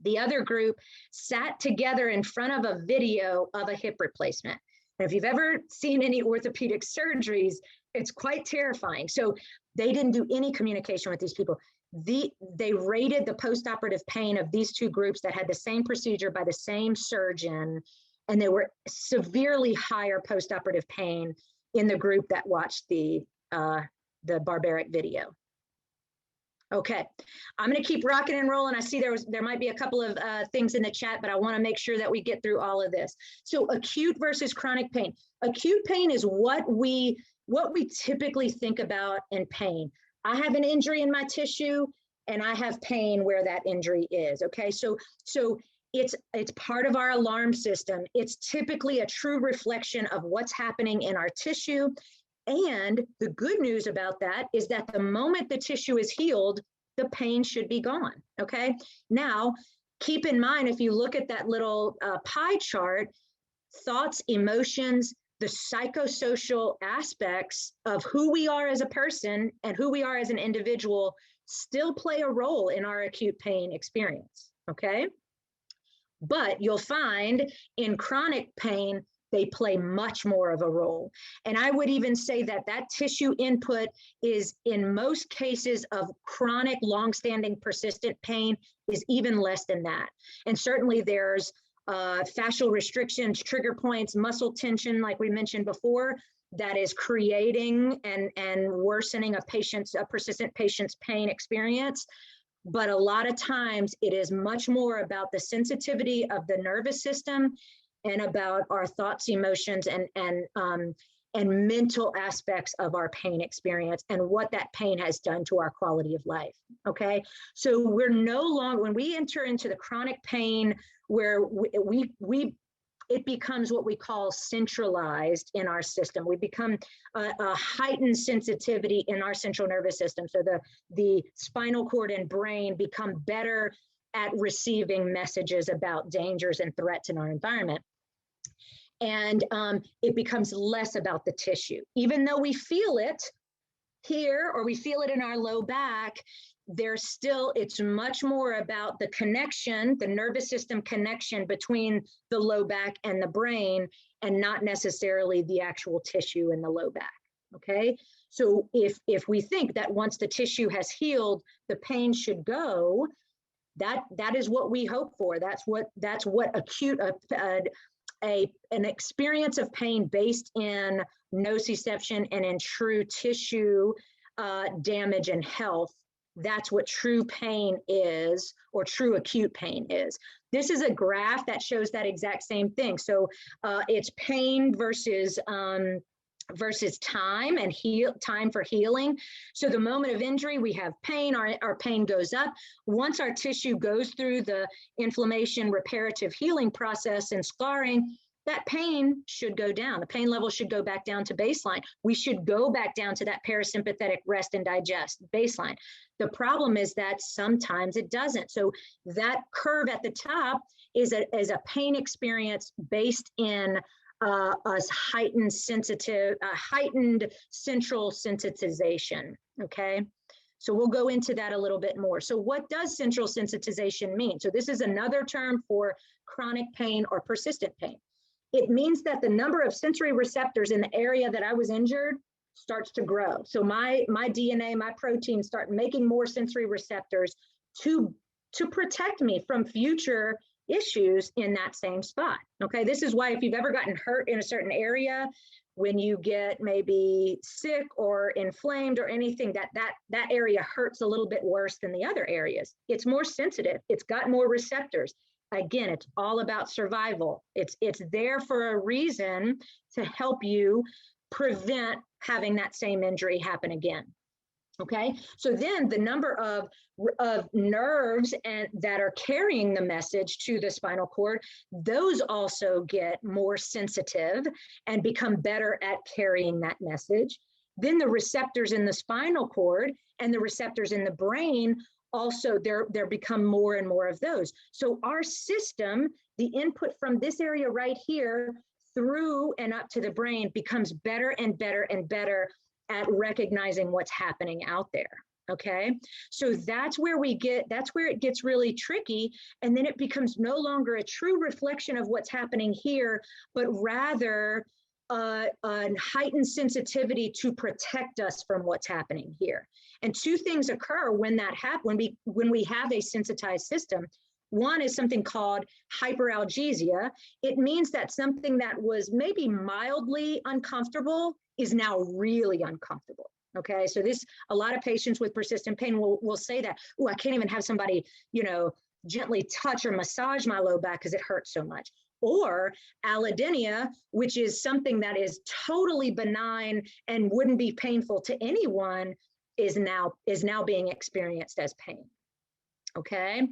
The other group sat together in front of a video of a hip replacement. And if you've ever seen any orthopedic surgeries, it's quite terrifying. So they didn't do any communication with these people. They rated the postoperative pain of these two groups that had the same procedure by the same surgeon, and there were severely higher postoperative pain in the group that watched the barbaric video. Okay, I'm going to keep rocking and rolling. I see there might be a couple of things in the chat, but I want to make sure that we get through all of this. So acute versus chronic pain. Acute pain is what we typically think about in pain. I have an injury in my tissue and I have pain where that injury is. Okay, so it's part of our alarm system. It's typically a true reflection of what's happening in our tissue. And the good news about that is that the moment the tissue is healed, the pain should be gone. Okay, now keep in mind, if you look at that little pie chart, thoughts, emotions, the psychosocial aspects of who we are as a person and who we are as an individual still play a role in our acute pain experience, okay? But you'll find in chronic pain, they play much more of a role. And I would even say that tissue input is, in most cases of chronic, longstanding, persistent pain, is even less than that. And certainly there's fascial restrictions, trigger points, muscle tension, like we mentioned before, that is creating and worsening a persistent patient's pain experience. But a lot of times it is much more about the sensitivity of the nervous system and about our thoughts, emotions, and and mental aspects of our pain experience and what that pain has done to our quality of life. Okay, so we're no longer, when we enter into the chronic pain where it becomes what we call centralized in our system. We become a heightened sensitivity in our central nervous system. So the spinal cord and brain become better at receiving messages about dangers and threats in our environment. And it becomes less about the tissue. Even though we feel it here or we feel it in our low back, it's much more about the connection, the nervous system connection between the low back and the brain, and not necessarily the actual tissue in the low back. Okay, so if we think that once the tissue has healed, the pain should go, that is what we hope for. That's what acute an experience of pain based in nociception and in true tissue damage and health. That's what true pain is, or true acute pain is. This is a graph that shows that exact same thing. So it's pain versus time and time for healing. So the moment of injury, we have pain, our pain goes up. Once our tissue goes through the inflammation, reparative healing process and scarring, that pain should go down. The pain level should go back down to baseline. We should go back down to that parasympathetic rest and digest baseline. The problem is that sometimes it doesn't. So that curve at the top is a pain experience based in a heightened central sensitization, okay? So we'll go into that a little bit more. So what does central sensitization mean? So this is another term for chronic pain or persistent pain. It means that the number of sensory receptors in the area that I was injured starts to grow. So my DNA, my proteins start making more sensory receptors to protect me from future issues in that same spot. Okay, this is why if you've ever gotten hurt in a certain area, when you get maybe sick or inflamed or anything, that area hurts a little bit worse than the other areas. It's more sensitive. It's got more receptors. Again, it's all about survival. It's there for a reason to help you prevent having that same injury happen again. Okay, so then the number of nerves that are carrying the message to the spinal cord, those also get more sensitive and become better at carrying that message. Then the receptors in the spinal cord and the receptors in the brain also, there become more and more of those. So our system, the input from this area right here through and up to the brain becomes better and better and better at recognizing what's happening out there. Okay, so that's where it gets really tricky. And then it becomes no longer a true reflection of what's happening here, but rather a heightened sensitivity to protect us from what's happening here. And two things occur when that happens, when we have a sensitized system. One is something called hyperalgesia. It means that something that was maybe mildly uncomfortable is now really uncomfortable. Okay, so a lot of patients with persistent pain will say that, oh, I can't even have somebody, gently touch or massage my low back because it hurts so much. Or allodynia, which is something that is totally benign and wouldn't be painful to anyone, is now being experienced as pain. Okay.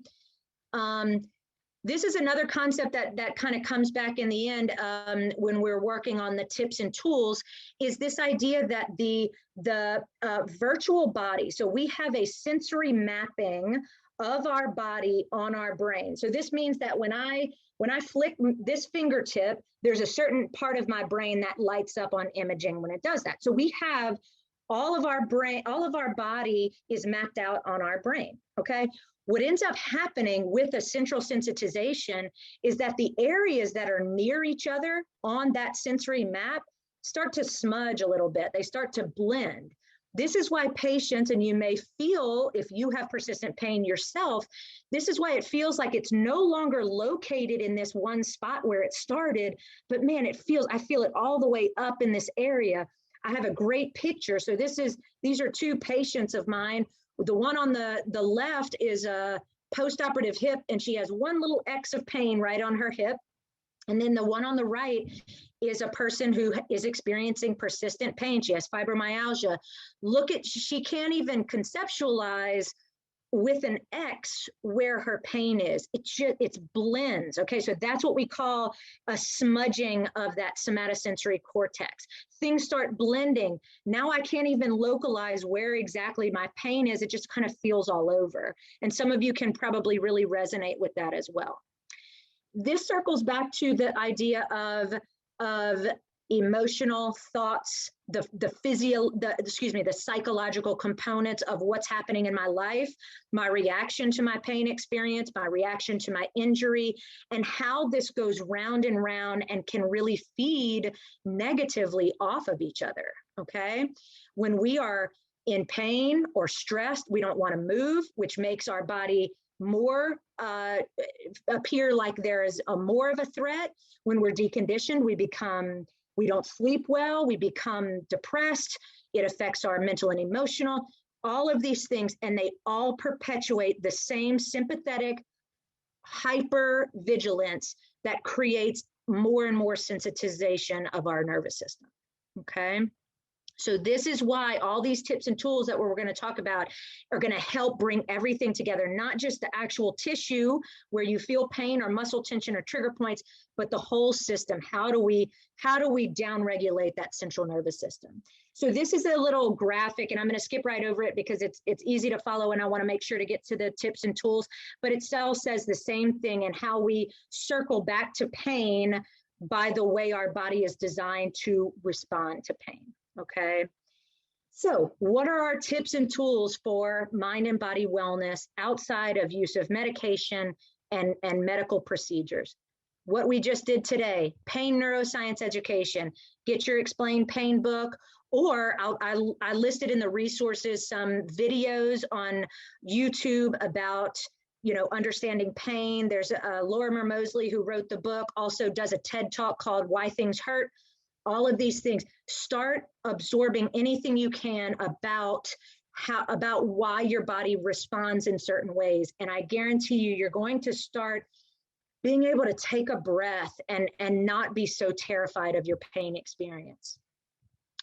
This is another concept that kind of comes back in the end when we're working on the tips and tools, is this idea that the virtual body, so we have a sensory mapping of our body on our brain. So this means that when I flick this fingertip, there's a certain part of my brain that lights up on imaging when it does that. So we have all of our body is mapped out on our brain, okay? What ends up happening with a central sensitization is that the areas that are near each other on that sensory map start to smudge a little bit. They start to blend. This is why patients, and you may feel if you have persistent pain yourself, this is why it feels like it's no longer located in this one spot where it started, but man, I feel it all the way up in this area. I have a great picture. So these are two patients of mine. The one on the left is a post-operative hip, and she has one little X of pain right on her hip. And then the one on the right is a person who is experiencing persistent pain. She has fibromyalgia. She can't even conceptualize with an X where her pain is. It's blends. Okay, so that's what we call a smudging of that somatosensory cortex. Things start blending. Now I can't even localize where exactly my pain is. It just kind of feels all over. And some of you can probably really resonate with that as well. This circles back to the idea of emotional thoughts, the psychological components of what's happening in my life, my reaction to my pain experience, my reaction to my injury, and how this goes round and round and can really feed negatively off of each other, okay? When we are in pain or stressed, we don't want to move, which makes our body more appear like there is more of a threat. When we're deconditioned, we don't sleep well, we become depressed, it affects our mental and emotional, all of these things, and they all perpetuate the same sympathetic hypervigilance that creates more and more sensitization of our nervous system, okay? So this is why all these tips and tools that we're going to talk about are going to help bring everything together, not just the actual tissue where you feel pain or muscle tension or trigger points, but the whole system. How do we downregulate that central nervous system? So this is a little graphic, and I'm going to skip right over it because it's easy to follow, and I want to make sure to get to the tips and tools, but it still says the same thing and how we circle back to pain by the way our body is designed to respond to pain. Okay, so what are our tips and tools for mind and body wellness outside of use of medication and medical procedures? What we just did today, pain neuroscience education, get your Explain Pain book, or I listed in the resources some videos on YouTube about, you know, understanding pain. There's Lorimer Mosley, who wrote the book, also does a TED Talk called Why Things Hurt. All of these things, start absorbing anything you can about why your body responds in certain ways. And I guarantee you, you're going to start being able to take a breath and not be so terrified of your pain experience.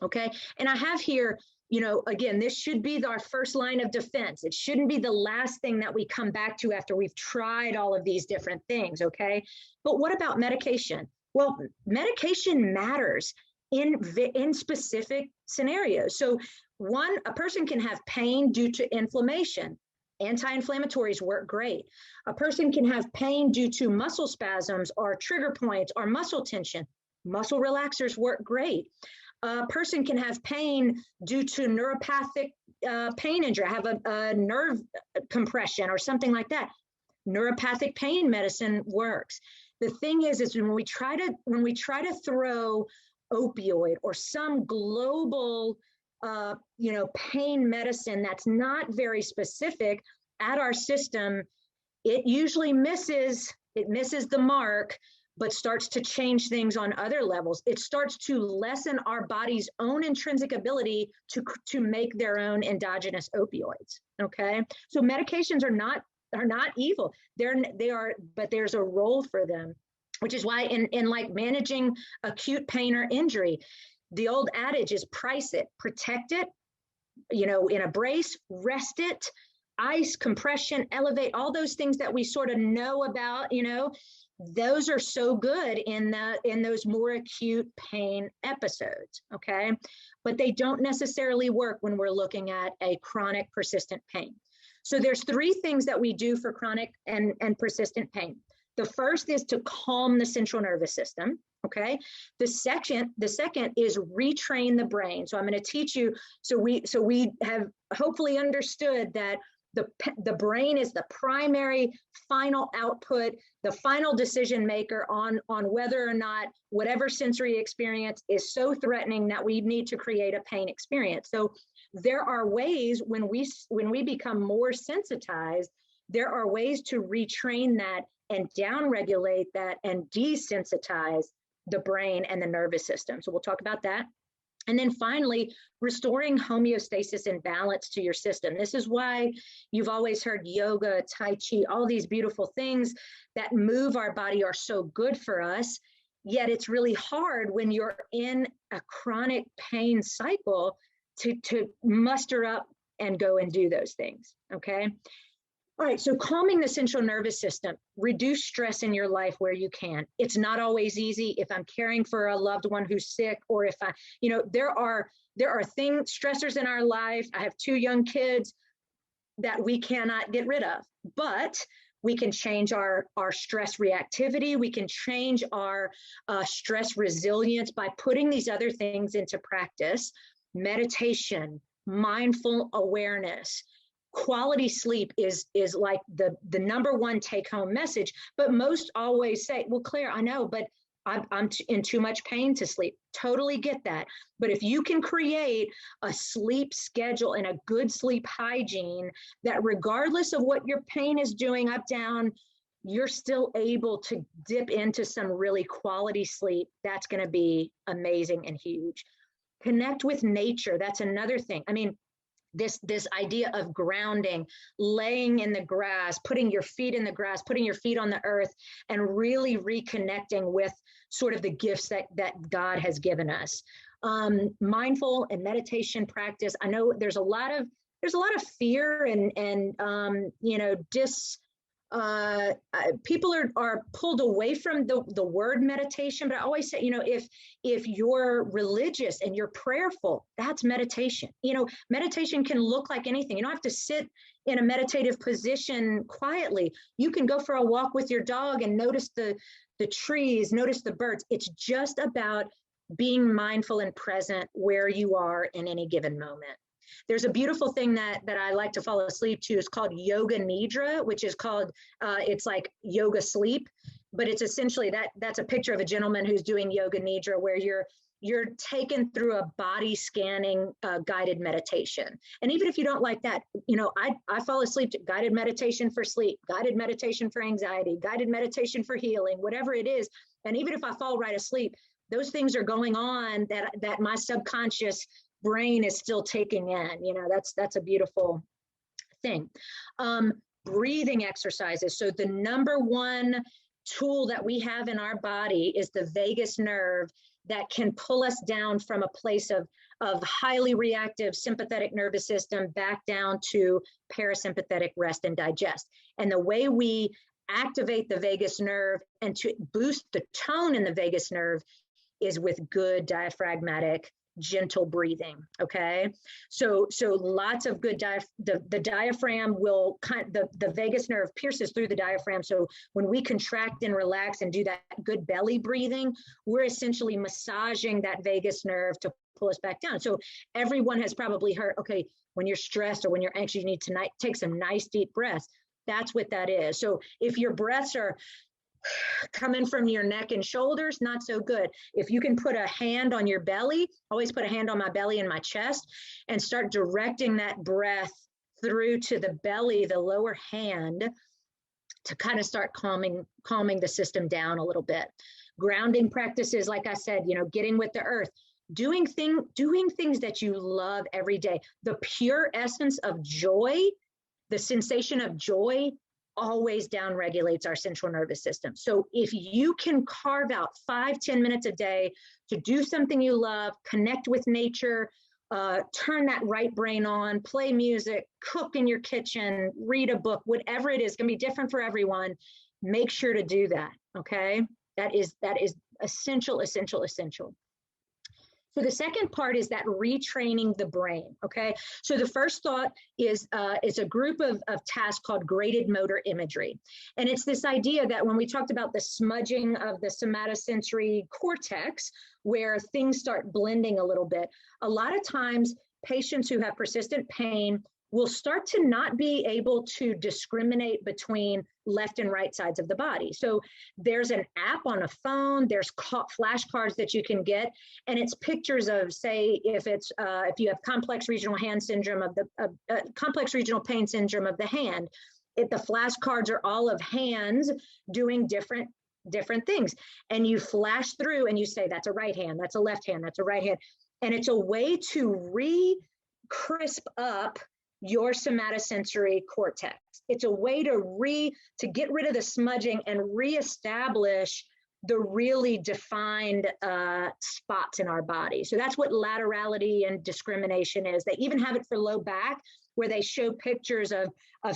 Okay. And I have here, you know, again, this should be our first line of defense. It shouldn't be the last thing that we come back to after we've tried all of these different things. Okay. But what about medication? Well, medication matters in specific scenarios. So a person can have pain due to inflammation. Anti-inflammatories work great. A person can have pain due to muscle spasms or trigger points or muscle tension. Muscle relaxers work great. A person can have pain due to neuropathic pain injury, have a nerve compression or something like that. Neuropathic pain medicine works. The thing is when we try to throw opioid or some global, pain medicine that's not very specific at our system, it usually misses the mark, but starts to change things on other levels. It starts to lessen our body's own intrinsic ability to make their own endogenous opioids. Okay, so medications are not evil. They are, but there's a role for them, which is why in like managing acute pain or injury, the old adage is price it, protect it, in a brace, rest it, ice, compression, elevate, all those things that we sort of know about, those are so good in those more acute pain episodes, okay? But they don't necessarily work when we're looking at a chronic persistent pain. So there's three things that we do for chronic and persistent pain. The first is to calm the central nervous system, okay? The second is retrain the brain. So I'm going to teach you, so we have hopefully understood that the brain is the primary final output, the final decision maker on whether or not whatever sensory experience is so threatening that we need to create a pain experience. So there are ways when we become more sensitized, there are ways to retrain that and downregulate that and desensitize the brain and the nervous system. So we'll talk about that. And then finally, restoring homeostasis and balance to your system. This is why you've always heard yoga, Tai Chi, all these beautiful things that move our body are so good for us. Yet it's really hard when you're in a chronic pain cycle to muster up and go and do those things, okay? All right, so calming the central nervous system, reduce stress in your life where you can. It's not always easy. If I'm caring for a loved one who's sick, or if I, there are stressors in our life. I have 2 young kids that we cannot get rid of, but we can change our stress reactivity. We can change our stress resilience by putting these other things into practice. Meditation, mindful awareness, quality sleep is like the number one take home message. But most always say, well, Claire, I know, but I'm in too much pain to sleep. Totally get that. But if you can create a sleep schedule and a good sleep hygiene, that regardless of what your pain is doing up, down, you're still able to dip into some really quality sleep, that's going to be amazing and huge. Connect with nature. That's another thing. I mean, this idea of grounding, laying in the grass, putting your feet in the grass, putting your feet on the earth, and really reconnecting with sort of the gifts that God has given us. Mindful and meditation practice. I know there's a lot of fear and people are pulled away from the word meditation, but I always say, if you're religious and you're prayerful, that's meditation. Meditation can look like anything. You don't have to sit in a meditative position quietly. You can go for a walk with your dog and notice the trees, notice the birds. It's just about being mindful and present where you are in any given moment. There's a beautiful thing that I like to fall asleep to. It's called yoga nidra, which is called, it's like yoga sleep, but it's essentially that's a picture of a gentleman who's doing yoga nidra, where you're taken through a body scanning guided meditation. And even if you don't like that, I fall asleep to guided meditation for sleep, guided meditation for anxiety, guided meditation for healing, whatever it is. And even if I fall right asleep, those things are going on that my subconscious brain is still taking in. That's a beautiful thing. Breathing exercises. So the number one tool that we have in our body is the vagus nerve, that can pull us down from a place of highly reactive sympathetic nervous system back down to parasympathetic rest and digest. And the way we activate the vagus nerve and to boost the tone in the vagus nerve is with good diaphragmatic, gentle breathing. Okay. So lots of good, the diaphragm will the vagus nerve pierces through the diaphragm. So when we contract and relax and do that good belly breathing, we're essentially massaging that vagus nerve to pull us back down. So everyone has probably heard, okay, when you're stressed or when you're anxious, you need to take some nice deep breaths. That's what that is. So if your breaths are coming from your neck and shoulders, not so good. If you can put a hand on your belly, always put a hand on my belly and my chest, and start directing that breath through to the belly, the lower hand, to kind of start calming the system down a little bit. Grounding practices, like I said, getting with the earth, doing things that you love every day. The pure essence of joy, the sensation of joy, always downregulates our central nervous system. So if you can carve out 5-10 minutes a day to do something you love, connect with nature, turn that right brain on, play music, cook in your kitchen, read a book, whatever it is, going to be different for everyone. Make sure to do that. Okay. That is essential. So the second part is that retraining the brain, okay? So the first thought is a group of tasks called graded motor imagery. And it's this idea that when we talked about the smudging of the somatosensory cortex, where things start blending a little bit, a lot of times patients who have persistent pain will start to not be able to discriminate between left and right sides of the body. So there's an app on a phone, there's flashcards that you can get, and it's pictures of, say, if you have complex regional hand syndrome complex regional pain syndrome of the hand, the flashcards are all of hands doing different things. And you flash through and you say, that's a right hand, that's a left hand, that's a right hand. And it's a way to crisp up your somatosensory cortex. It's a way to get rid of the smudging and reestablish the really defined spots in our body. So that's what laterality and discrimination is. They even have it for low back, where they show pictures of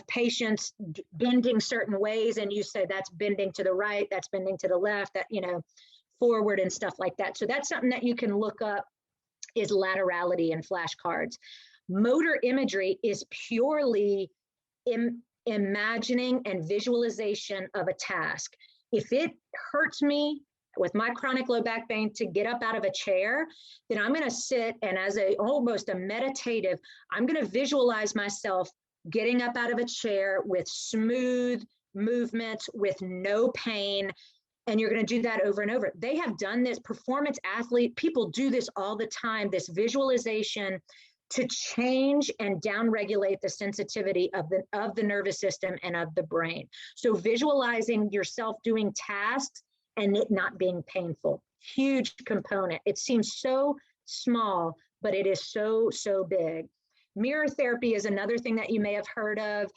patients bending certain ways, and you say that's bending to the right, that's bending to the left, that, you know, forward and stuff like that. So that's something that you can look up, is laterality and flashcards. Motor imagery is purely imagining and visualization of a task. If it hurts me with my chronic low back pain to get up out of a chair, then I'm going to sit, and as almost a meditative, I'm going to visualize myself getting up out of a chair with smooth movements, with no pain. And you're going to do that over and over. They have done this. Performance athlete people do this all the time, this visualization, to change and downregulate the sensitivity of the nervous system and of the brain. So visualizing yourself doing tasks and it not being painful, huge component. It seems so small, but it is so, so big. Mirror therapy is another thing that you may have heard of.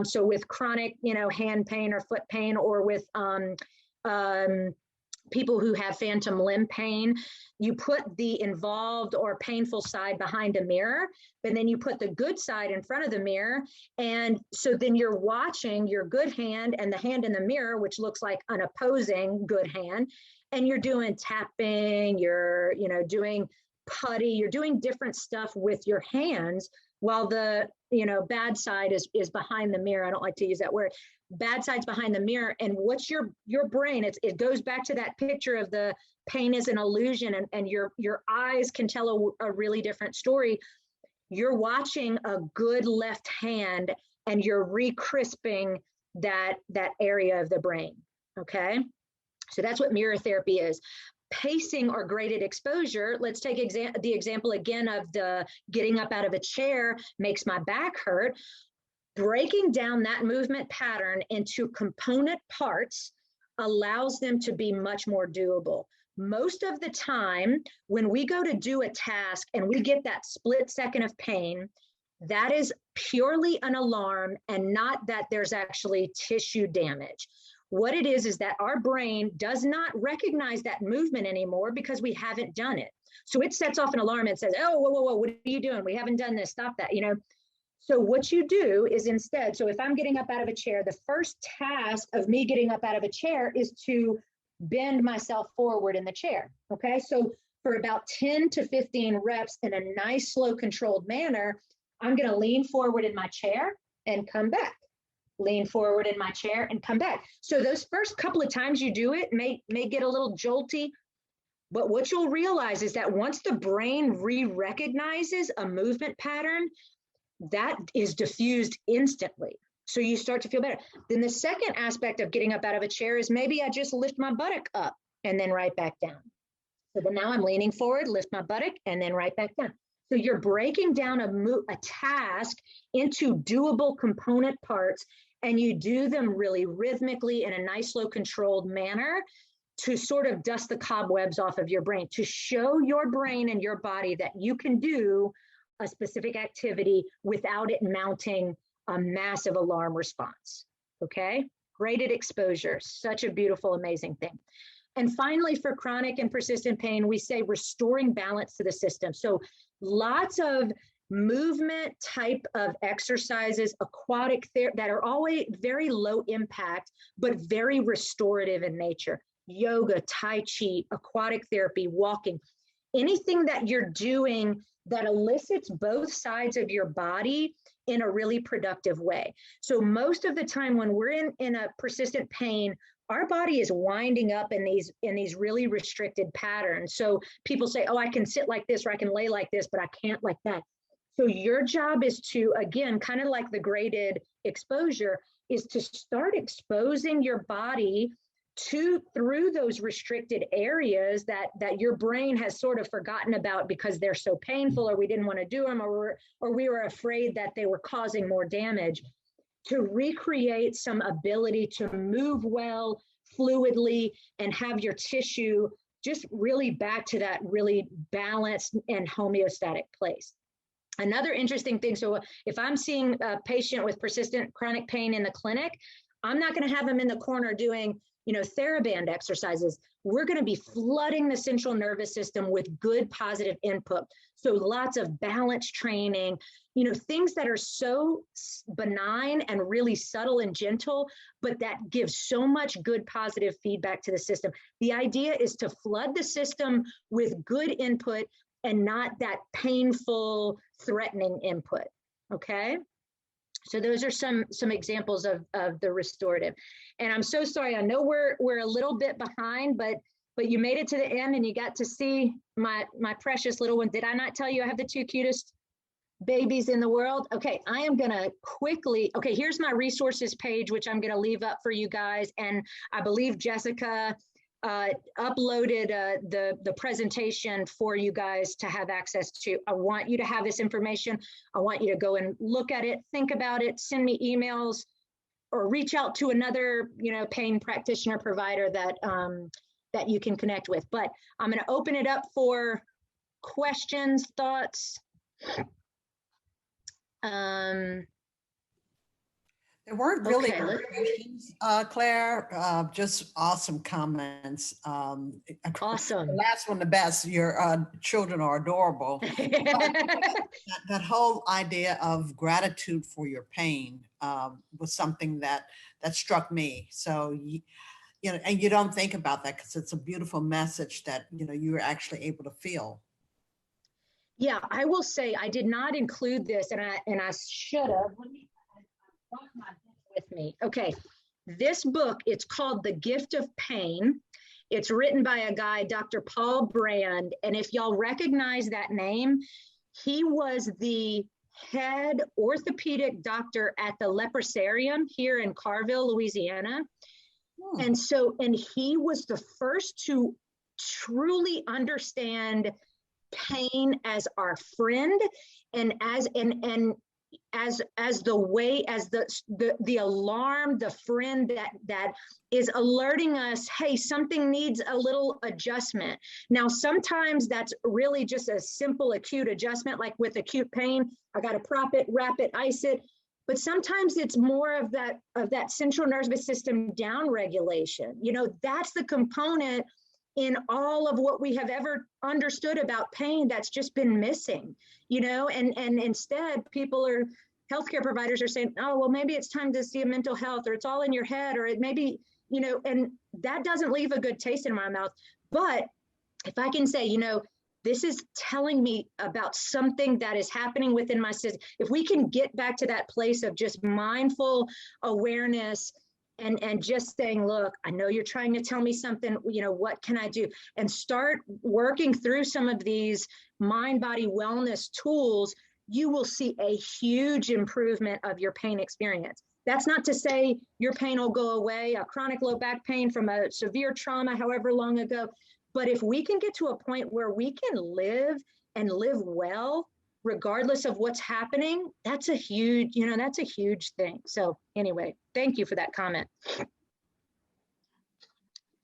So with chronic, you know, hand pain or foot pain, or with people who have phantom limb pain, you put the involved or painful side behind a mirror, but then you put the good side in front of the mirror. And so then you're watching your good hand and the hand in the mirror, which looks like an opposing good hand. And you're doing tapping, you're, you know, doing putty, you're doing different stuff with your hands, while the, you know, bad side is behind the mirror. I don't like to use that word. Bad side's behind the mirror. And what's your brain? It goes back to that picture of the pain is an illusion, and your eyes can tell a really different story. You're watching a good left hand and you're re-crisping that area of the brain. Okay. So that's what mirror therapy is. Pacing or graded exposure, let's take the example again of the getting up out of a chair makes my back hurt. Breaking down that movement pattern into component parts allows them to be much more doable. Most of the time, when we go to do a task and we get that split second of pain, that is purely an alarm and not that there's actually tissue damage. What it is that our brain does not recognize that movement anymore because we haven't done it. So it sets off an alarm and says, oh, whoa, whoa, whoa, what are you doing? We haven't done this, stop that, you know? So what you do is instead, so if I'm getting up out of a chair, the first task of me getting up out of a chair is to bend myself forward in the chair, okay? So for about 10 to 15 reps in a nice, slow, controlled manner, I'm gonna lean forward in my chair and come back. Lean forward in my chair and come back. So those first couple of times you do it may get a little jolty, but what you'll realize is that once the brain re-recognizes a movement pattern, that is diffused instantly. So you start to feel better. Then the second aspect of getting up out of a chair is maybe I just lift my buttock up and then right back down. So then now I'm leaning forward, lift my buttock, and then right back down. So you're breaking down a task into doable component parts, and you do them really rhythmically in a nice, slow, controlled manner to sort of dust the cobwebs off of your brain, to show your brain and your body that you can do a specific activity without it mounting a massive alarm response, okay? Graded exposure, such a beautiful, amazing thing. And finally, for chronic and persistent pain, we say restoring balance to the system. So lots of movement type of exercises, aquatic that are always very low impact, but very restorative in nature. Yoga, Tai Chi, aquatic therapy, walking, anything that you're doing that elicits both sides of your body in a really productive way. So most of the time when we're in a persistent pain, our body is winding up in these really restricted patterns. So people say, oh, I can sit like this, or I can lay like this, but I can't like that. So your job is to, again, kind of like the graded exposure, is to start exposing your body through those restricted areas that your brain has sort of forgotten about because they're so painful, or we didn't want to do them, or we were afraid that they were causing more damage, to recreate some ability to move well, fluidly, and have your tissue just really back to that really balanced and homeostatic place. Another interesting thing, so if I'm seeing a patient with persistent chronic pain in the clinic, I'm not going to have them in the corner doing, TheraBand exercises. We're going to be flooding the central nervous system with good positive input. So lots of balance training, things that are so benign and really subtle and gentle, but that gives so much good positive feedback to the system. The idea is to flood the system with good input and not that painful, threatening input. Okay. So those are some examples of the restorative. And I'm so sorry, I know we're a little bit behind, but you made it to the end and you got to see my precious little one. Did I not tell you I have the 2 cutest babies in the world? Okay, I am gonna quickly, okay, here's my resources page, which I'm gonna leave up for you guys. And I believe Jessica uploaded the presentation for you guys to have access to. I want you to have this information. I want you to go and look at it, think about it, send me emails, or reach out to another, pain practitioner provider that you can connect with. But I'm going to open it up for questions, thoughts. There weren't really Okay, questions, Claire, just awesome comments. Awesome. The last one, the best. Your children are adorable. That whole idea of gratitude for your pain was something that struck me. So, and you don't think about that because it's a beautiful message that, you're actually able to feel. Yeah, I will say I did not include this, and I should have. I brought my book with me. Okay, this book, it's called The Gift of Pain. It's written by a guy, Dr. Paul Brand, and if y'all recognize that name, he was the head orthopedic doctor at the Leprosarium here in Carville, Louisiana. And he was the first to truly understand pain as our friend, and as the alarm, the friend that is alerting us, hey, something needs a little adjustment. Now, sometimes that's really just a simple acute adjustment, like with acute pain, I got to prop it, wrap it, ice it. But sometimes it's more of that central nervous system down regulation. That's the component in all of what we have ever understood about pain that's just been missing, and instead healthcare providers are saying, oh, well, maybe it's time to see a mental health, or it's all in your head, or it maybe, and that doesn't leave a good taste in my mouth. But if I can say, this is telling me about something that is happening within my system, if we can get back to that place of just mindful awareness and just saying, look, I know you're trying to tell me something, what can I do? And start working through some of these mind-body wellness tools, you will see a huge improvement of your pain experience. That's not to say your pain will go away, a chronic low back pain from a severe trauma, however long ago. But if we can get to a point where we can live and live well, regardless of what's happening, that's a huge thing. So anyway, thank you for that comment.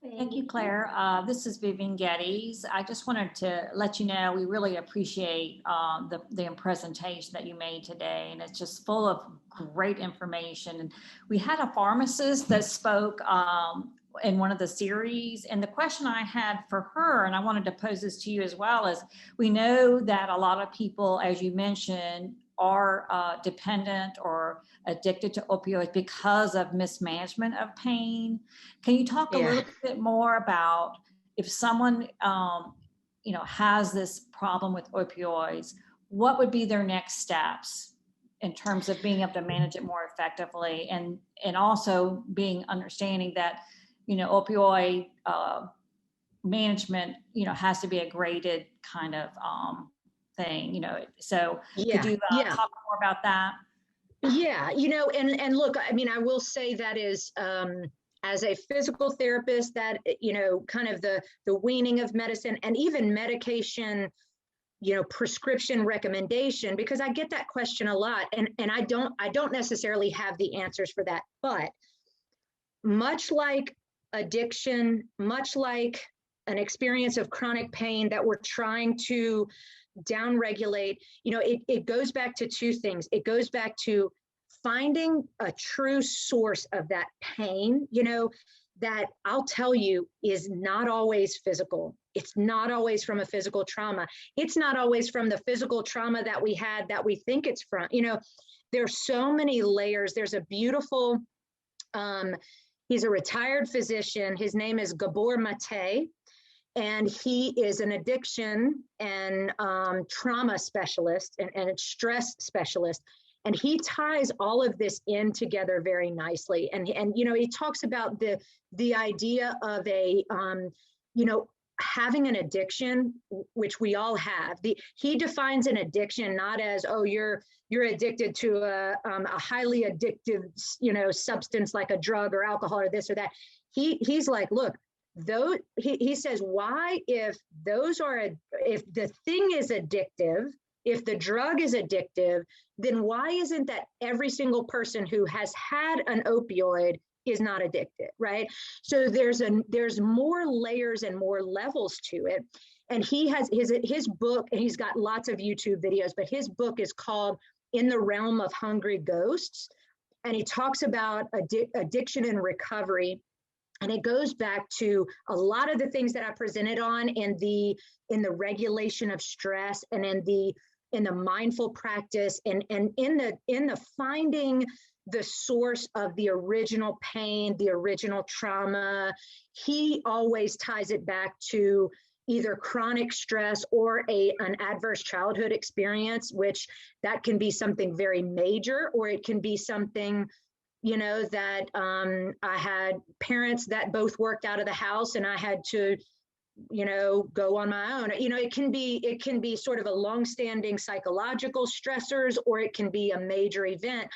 Thank you, Claire. This is Vivian Geddes. I just wanted to let you know we really appreciate the presentation that you made today, and it's just full of great information. And we had a pharmacist that spoke in one of the series, and the question I had for her, and I wanted to pose this to you as well, is we know that a lot of people, as you mentioned, are dependent or addicted to opioids because of mismanagement of pain. Can you talk a little bit more about if someone has this problem with opioids, what would be their next steps in terms of being able to manage it more effectively, and also understanding that opioid management has to be a graded kind of thing, so could you talk more about that? Yeah, and look, I mean, I will say that is, as a physical therapist, that, kind of the weaning of medicine and even medication, prescription recommendation, because I get that question a lot, and I don't necessarily have the answers for that. But much like addiction, much like an experience of chronic pain that we're trying to downregulate, it goes back to two things. It goes back to finding a true source of that pain. that I'll tell you is not always physical. It's not always from a physical trauma. It's not always from the physical trauma that we had that we think it's from. You know, there's so many layers. There's a beautiful, he's a retired physician. His name is Gabor Mate, and he is an addiction and trauma specialist and stress specialist. And he ties all of this in together very nicely. And you know, he talks about the idea of a, you know, having an addiction, which we all have. He defines an addiction not as, oh, you're addicted to a highly addictive, you know, substance like a drug or alcohol or this or that. He's like, look, those, he says, why, if the thing is addictive, if the drug is addictive, then why isn't that every single person who has had an opioid is not addicted, right? So there's more layers and more levels to it. And he has his book, and he's got lots of YouTube videos, but his book is called In the Realm of Hungry Ghosts. And he talks about addiction and recovery. And it goes back to a lot of the things that I presented on in the regulation of stress and in the mindful practice and in the finding the source of the original pain, the original trauma. He always ties it back to either chronic stress or an adverse childhood experience, which that can be something very major, or it can be something, you know, that I had parents that both worked out of the house and I had to, you know, go on my own. You know, it can be sort of a longstanding psychological stressors, or it can be a major event,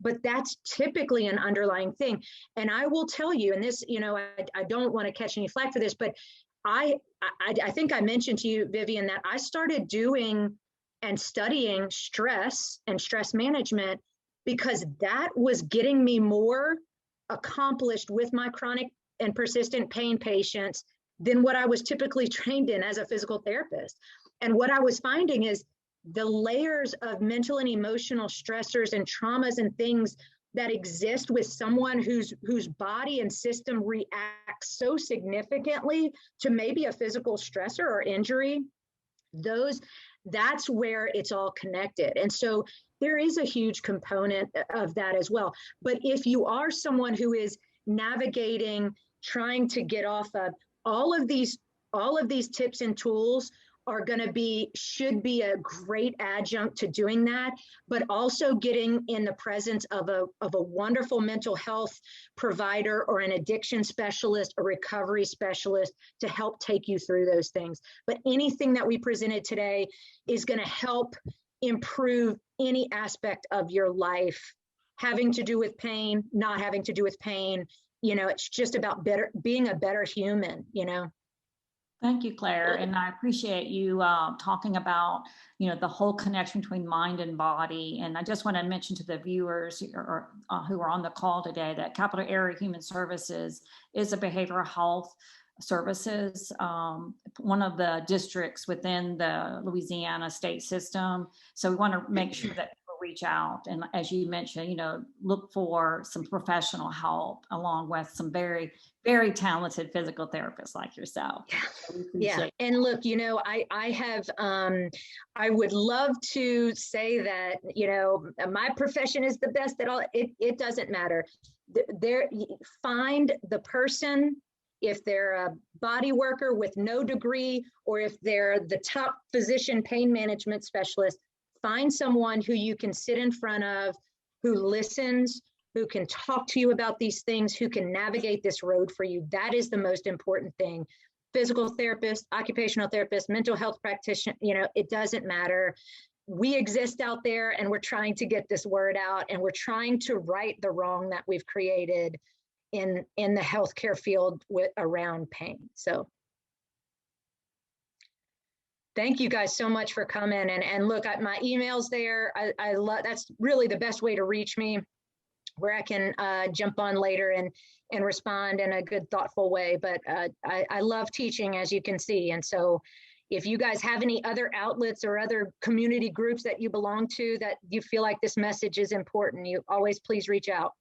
but that's typically an underlying thing. And I will tell you, and this, you know, I don't want to catch any flack for this, but I think I mentioned to you, Vivian, that I started doing and studying stress and stress management because that was getting me more accomplished with my chronic and persistent pain patients than what I was typically trained in as a physical therapist. And what I was finding is the layers of mental and emotional stressors and traumas and things that exist with someone whose body and system reacts so significantly to maybe a physical stressor or injury, that's where it's all connected. And so there is a huge component of that as well. But if you are someone who is navigating, trying to get off of all of these tips and tools should be a great adjunct to doing that, but also getting in the presence of a wonderful mental health provider or an addiction specialist, a recovery specialist to help take you through those things. But anything that we presented today is going to help improve any aspect of your life, having to do with pain, not having to do with pain. You know, it's just about being a better human, you know. Thank you, Claire. And I appreciate you talking about, you know, the whole connection between mind and body. And I just want to mention to the viewers who are on the call today that Capital Area Human Services is a behavioral health services, one of the districts within the Louisiana state system. So we want to make sure that people reach out. And as you mentioned, you know, look for some professional help along with some very, very talented physical therapists like yourself. Yeah. And look, you know, I would love to say that, you know, my profession is the best at all. It doesn't matter. Find the person, if they're a body worker with no degree, or if they're the top physician pain management specialist, find someone who you can sit in front of, who listens, who can talk to you about these things, who can navigate this road for you. That is the most important thing. Physical therapist, occupational therapist, mental health practitioner, you know, it doesn't matter. We exist out there and we're trying to get this word out, and we're trying to right the wrong that we've created in the healthcare field around pain. So thank you guys so much for coming. And look, my email's there. I love, that's really the best way to reach me, where I can jump on later and respond in a good, thoughtful way. But I love teaching, as you can see. And so if you guys have any other outlets or other community groups that you belong to that you feel like this message is important, you always please reach out.